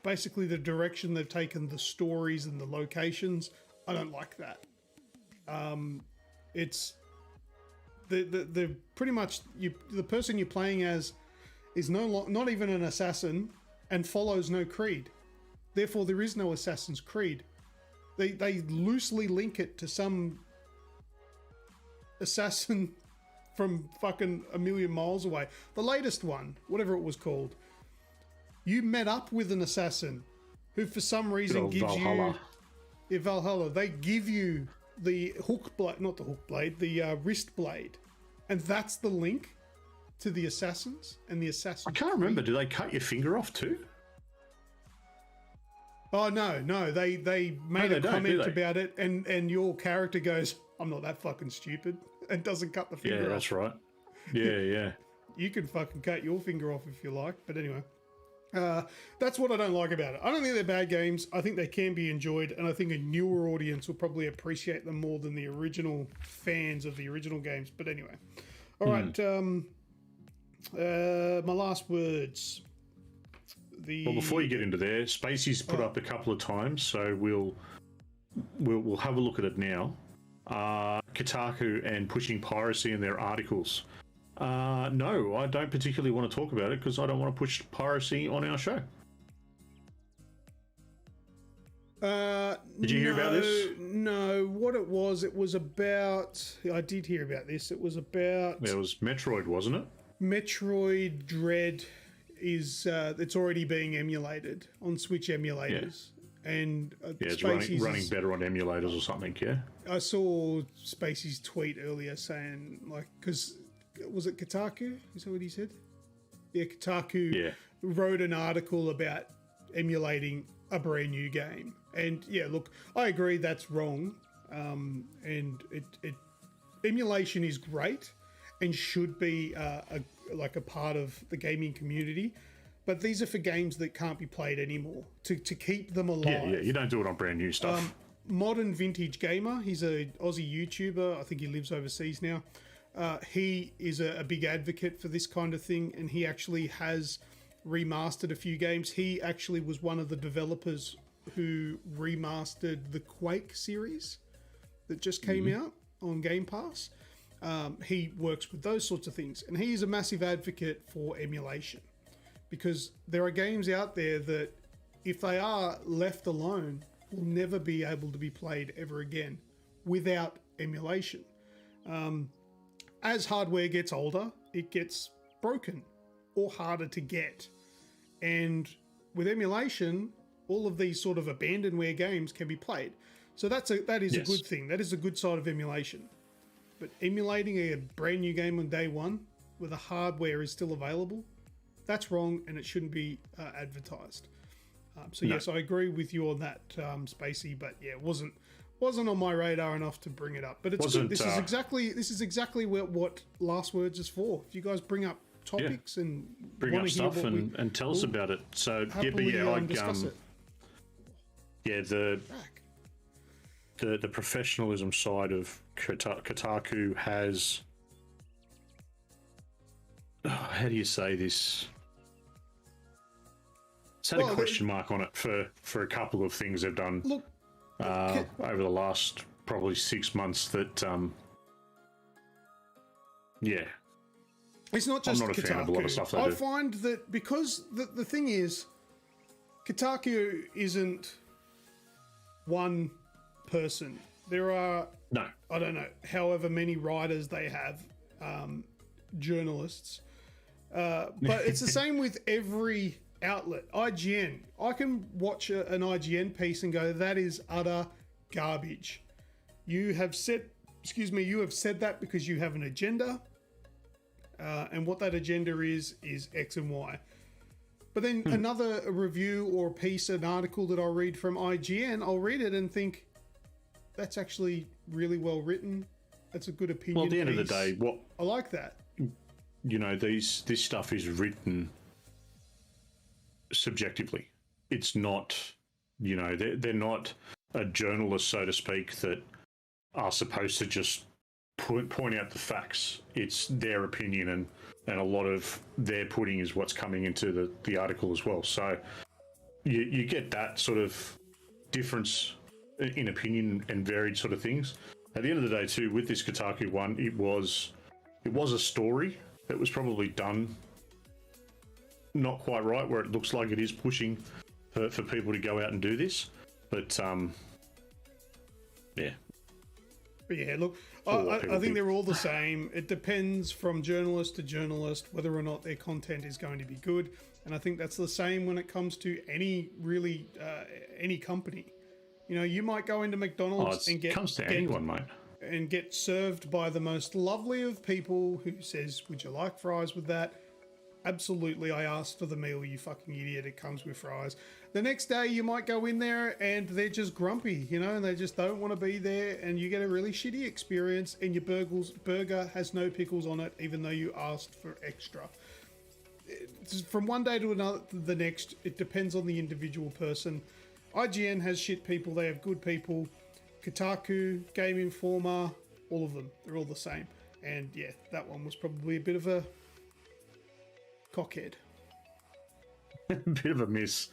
basically the direction they've taken the stories and the locations, I don't like that. It's the pretty much the person you're playing as is not even an assassin and follows no creed. Therefore, there is no Assassin's Creed. They loosely link it to some assassin from fucking a million miles away. The latest one, whatever it was called, you met up with an assassin who for some reason gives Valhalla. you Valhalla. They give you the hook blade, not the hook blade, the wrist blade, and that's the link to the assassins and the assassin. I can't remember. Do they cut your finger off too? Oh no, they made they a don't, comment do they? about it, and your character goes, "I'm not that fucking stupid." and doesn't cut the finger Yeah, off. that's right. Yeah. You can fucking cut your finger off if you like. But anyway, that's what I don't like about it. I don't think they're bad games. I think they can be enjoyed, and I think a newer audience will probably appreciate them more than the original fans of the original games. But anyway, all right. My last words. Well, before you get into there, Spacey's put up a couple of times, so we'll have a look at it now. Kotaku and pushing piracy in their articles. No, I don't particularly want to talk about it because I don't want to push piracy on our show. Did you hear about this? No, what it was about... I did hear about this. It was about... It was Metroid, wasn't it? Metroid Dread is... it's already being emulated on Switch emulators. Yeah. And it's running better on emulators or something, yeah? I saw Spacey's tweet earlier saying, like, because... Was it Kotaku? Is that what he said? Yeah, Kotaku wrote an article about emulating a brand new game. And yeah, look, I agree that's wrong. And emulation is great and should be a part of the gaming community. But these are for games that can't be played anymore to keep them alive. Yeah, you don't do it on brand new stuff. Modern Vintage Gamer, he's a Aussie YouTuber. I think he lives overseas now. He is a big advocate for this kind of thing, and he actually has remastered a few games. He actually was one of the developers who remastered the Quake series that just came out on Game Pass. He works with those sorts of things, and he is a massive advocate for emulation because there are games out there that, if they are left alone, will never be able to be played ever again without emulation. As hardware gets older, it gets broken or harder to get. And with emulation, all of these sort of abandonware games can be played. So that is a good thing. That is a good side of emulation. But emulating a brand new game on day one where the hardware is still available, that's wrong and it shouldn't be advertised. Yes, I agree with you on that, Spacey. But yeah, it wasn't on my radar enough to bring it up, but it's good. This is exactly what Last Words is for. If you guys bring up topics and bring up stuff and tell us about it. So discuss it. The professionalism side of Kotaku has how do you say this? It's had a question mark on it for a couple of things they've done. Look. Over the last probably 6 months that it's not just I'm not a Kotaku. fan of a lot of stuff they I do. find that because the thing is, Kotaku isn't one person. There are I don't know however many writers they have, journalists, but it's the same with every outlet. IGN, I can watch an IGN piece and go, that is utter garbage. You have said that because you have an agenda, and what that agenda is X and Y. But then another review or a piece, an article that I'll read from IGN, I'll read it and think, that's actually really well written. That's a good opinion. Well, at the end piece. of the day, I like that. This stuff is written subjectively. It's not, they're not a journalist, so to speak, that are supposed to just point out the facts. It's their opinion, and a lot of their putting is what's coming into the article as well. So you get that sort of difference in opinion and varied sort of things. At the end of the day, too, with this Kotaku one, it was a story that was probably done not quite right, where it looks like it is pushing for people to go out and do this. But look, I think they're all the same. It depends from journalist to journalist whether or not their content is going to be good, and I think that's the same when it comes to any company. You might go into McDonald's and anyone, mate, and get served by the most lovely of people who says, "Would you like fries with that?" absolutely, I asked for the meal, you fucking idiot, it comes with fries. The next day you might go in there and they're just grumpy, you know, and they just don't want to be there, and you get a really shitty experience, and your burger has no pickles on it even though you asked for extra. From one day to another, the next, it depends on the individual person. IGN has shit people, they have good people. Kotaku, Game Informer, all of them, they're all the same. And yeah, that one was probably a bit of a cockhead. Bit of a miss.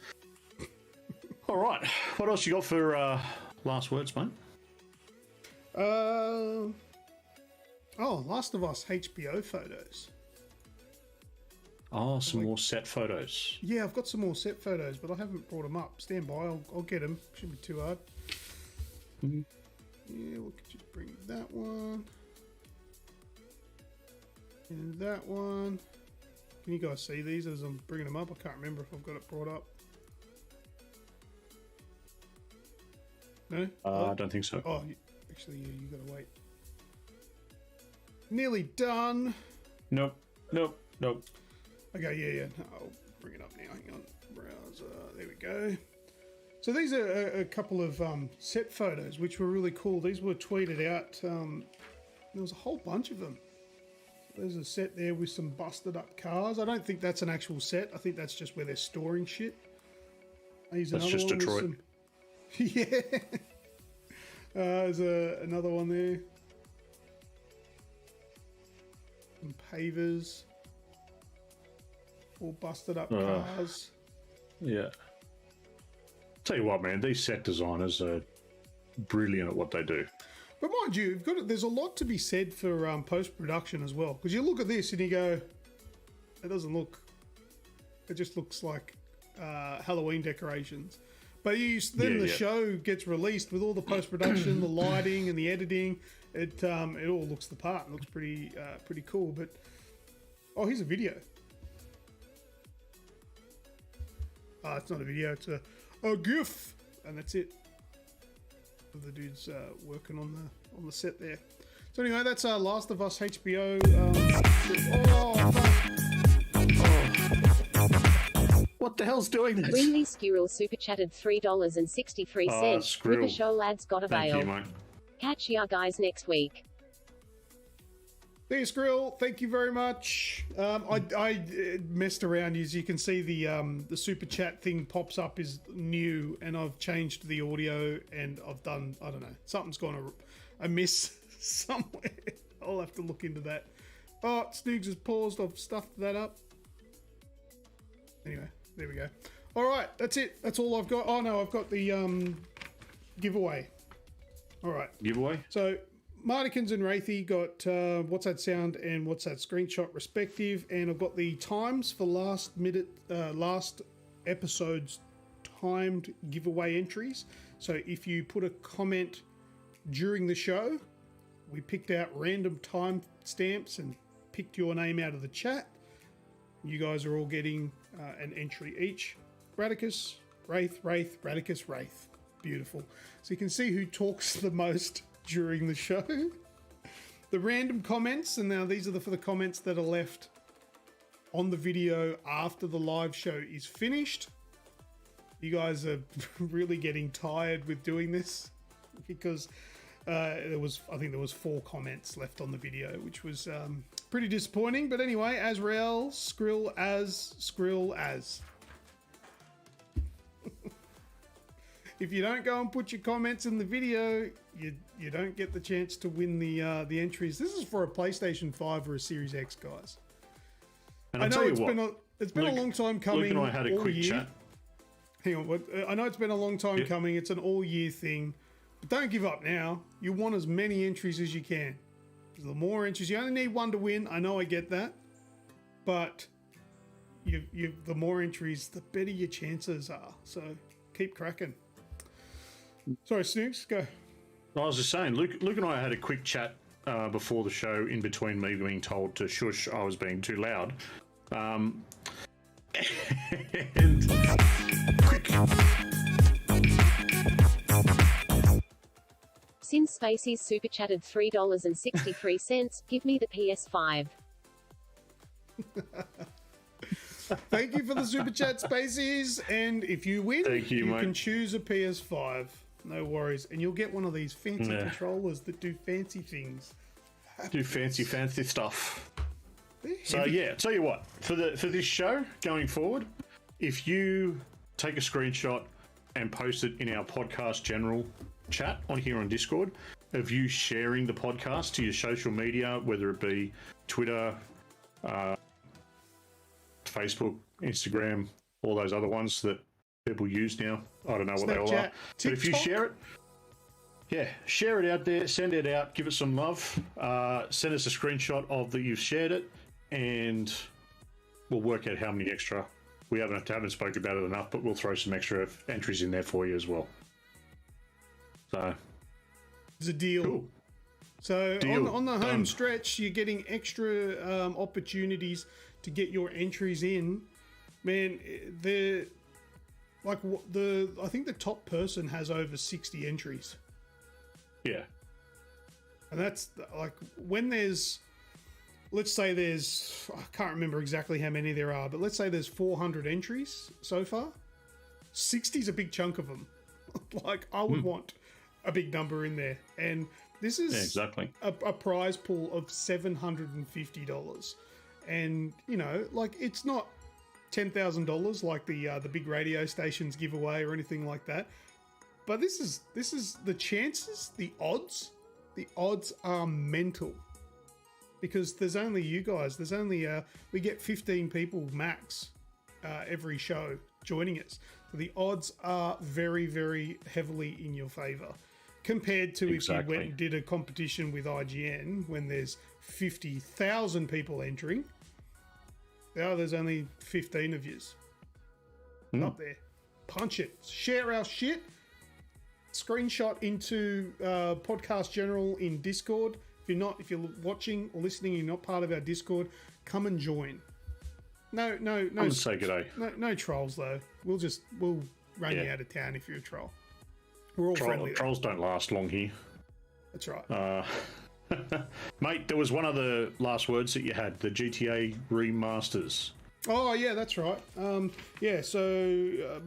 All right, what else you got for last words, mate? Last of Us HBO photos. Oh, some more set photos. Yeah, I've got some more set photos, but I haven't brought them up. Stand by, I'll get them. Shouldn't be too hard. Mm-hmm. Yeah, we could just bring that one. And that one. Can you guys see these as I'm bringing them up? I can't remember if I've got it brought up. No? I don't think so. Oh, actually, yeah, you gotta wait. Nearly done. Nope. Okay, yeah. No, I'll bring it up now. Hang on. Browser. There we go. So these are a couple of set photos, which were really cool. These were tweeted out. There was a whole bunch of them. So there's a set there with some busted up cars. I don't think that's an actual set. I think that's just where they're storing shit. Here's That's another just one Detroit. with some... Yeah. There's another one there. Some pavers. All busted up cars. Yeah. Tell you what, man, these set designers are brilliant at what they do. But mind you, there's a lot to be said for post-production as well. Because you look at this and you go, it doesn't look... It just looks like Halloween decorations. But the show gets released with all the post-production, the lighting and the editing. It all looks the part. It looks pretty cool. But here's a video. It's not a video. It's a GIF, and that's it. The dude's working on the set there. So anyway, that's Last of Us HBO. What the hell's doing this? Ringley Squirrel super chatted $3.63. River Show lads got a Thank bail. you, mate. Catch ya guys next week. There, Skrill. Thank you very much. I messed around. As you can see, the super chat thing pops up is new, and I've changed the audio, and I've done, I don't know, something's gone amiss somewhere. I'll have to look into that. Oh, Snoogs has paused. I've stuffed that up. Anyway, there we go. All right, that's it. That's all I've got. Oh no, I've got the giveaway. All right. Giveaway? So Martikins and Wraithy got What's That Sound and What's That Screenshot respective, and I've got the times for last episode's timed giveaway entries. So if you put a comment during the show, we picked out random time stamps and picked your name out of the chat. You guys are all getting an entry each. Radicus, Wraith, Radicus, Wraith. Beautiful. So you can see who talks the most during the show. The random comments, and now these are for the comments that are left on the video after the live show is finished. You guys are really getting tired with doing this because I think there was 4 comments left on the video, which was pretty disappointing. But anyway, Azrael, Skrill as. If you don't go and put your comments in the video, you don't get the chance to win the entries. This is for a PlayStation 5 or a Series X, guys. And I know it's been a long time coming. Luke and I had a quick chat. Hang on, I know it's been a long time coming. It's an all-year thing. But don't give up now. You want as many entries as you can. The more entries, you only need 1 to win. I know I get that. But the more entries, the better your chances are. So keep cracking. Sorry, Snoogs, go. I was just saying, Luke and I had a quick chat before the show, in between me being told to shush, I was being too loud. And quick. Sin Spacies super chatted $3.63. Give me the PS5. Thank you for the super chat, Spaceys. And if you win, Thank you, mate. can choose a PS5. No worries. And you'll get one of these fancy controllers that do fancy things. Do fancy stuff. They're So heavy. yeah, tell you what, for this show going forward, if you take a screenshot and post it in our podcast general chat on here on Discord of you sharing the podcast to your social media, whether it be Twitter, Facebook, Instagram, all those other ones that people use now. I don't know what they all are. Snapchat, But if you TikTok. share it, share it out there, send it out, give it some love. Send us a screenshot of that you've shared it, and we'll work out how many extra. We haven't spoken about it enough, but we'll throw some extra entries in there for you as well. So It's a deal. cool. So Deal. on the home Done. stretch, you're getting extra opportunities to get your entries in. Man, I think the top person has over 60 entries. Yeah. And that's like when there's, let's say there's, I can't remember exactly how many there are, but let's say there's 400 entries so far. 60's a big chunk of them. Like I would want a big number in there. And this is Exactly. a prize pool of $750. And, you know, like it's not $10,000 like the big radio stations give away or anything like that. But this is the chances, the odds are mental. Because there's only you guys. There's only we get 15 people max every show joining us. So the odds are very, very heavily in your favor compared to if you went and did a competition with IGN when there's 50,000 people entering. There's only 15 of yous up there. Punch it. Share our shit. Screenshot into Podcast General in Discord. If you're watching or listening, you're not part of our Discord, come and join. No. Come and say g'day. No trolls though. We'll run you out of town if you're a troll. We're all friendly. Trolls don't last long here. That's right. Mate, there was one of the last words that you had, the GTA remasters. Oh, yeah, that's right.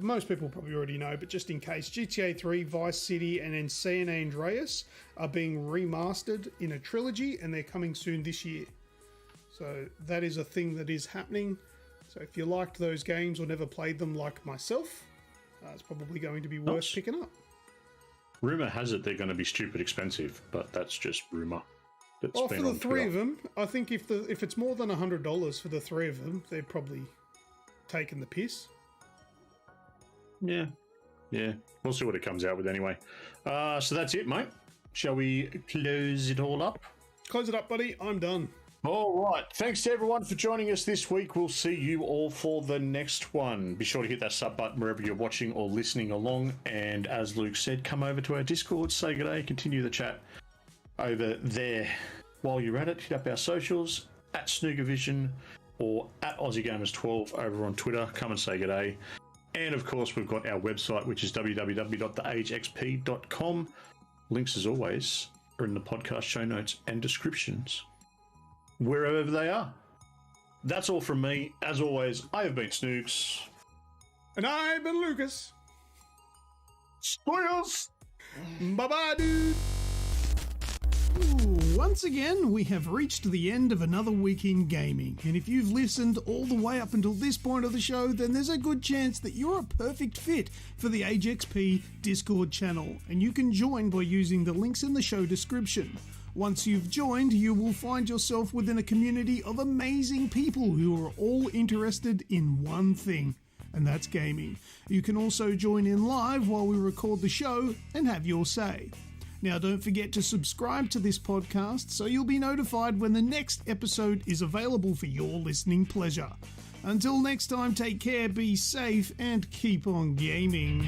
Most people probably already know, but just in case, GTA 3, Vice City, and then San Andreas are being remastered in a trilogy, and they're coming soon this year. So that is a thing that is happening. So if you liked those games or never played them like myself, it's probably going to be worth picking up. Rumour has it they're going to be stupid expensive, but that's just rumour. For the three of them, I think if it's more than $100 for the three of them, they're probably taking the piss. Yeah. We'll see what it comes out with anyway. So that's it, mate. Shall we close it all up? Close it up, buddy. I'm done. All right. Thanks to everyone for joining us this week. We'll see you all for the next one. Be sure to hit that sub button wherever you're watching or listening along. And as Luke said, come over to our Discord, say good day, continue the chat over there. While you're at it, hit up our socials at Snoogervision or at AussieGamers12 over on Twitter. Come and say good day. And of course, we've got our website, which is www.theagexp.com. Links, as always, are in the podcast show notes and descriptions, wherever they are. That's all from me. As always, I have been Snoogs. And I've been Lucas. Spoilers! Bye-bye, dude. Once again, we have reached the end of another week in gaming, and if you've listened all the way up until this point of the show, then there's a good chance that you're a perfect fit for the AGExp Discord channel, and you can join by using the links in the show description. Once you've joined, you will find yourself within a community of amazing people who are all interested in one thing, and that's gaming. You can also join in live while we record the show and have your say. Now, don't forget to subscribe to this podcast so you'll be notified when the next episode is available for your listening pleasure. Until next time, take care, be safe, and keep on gaming.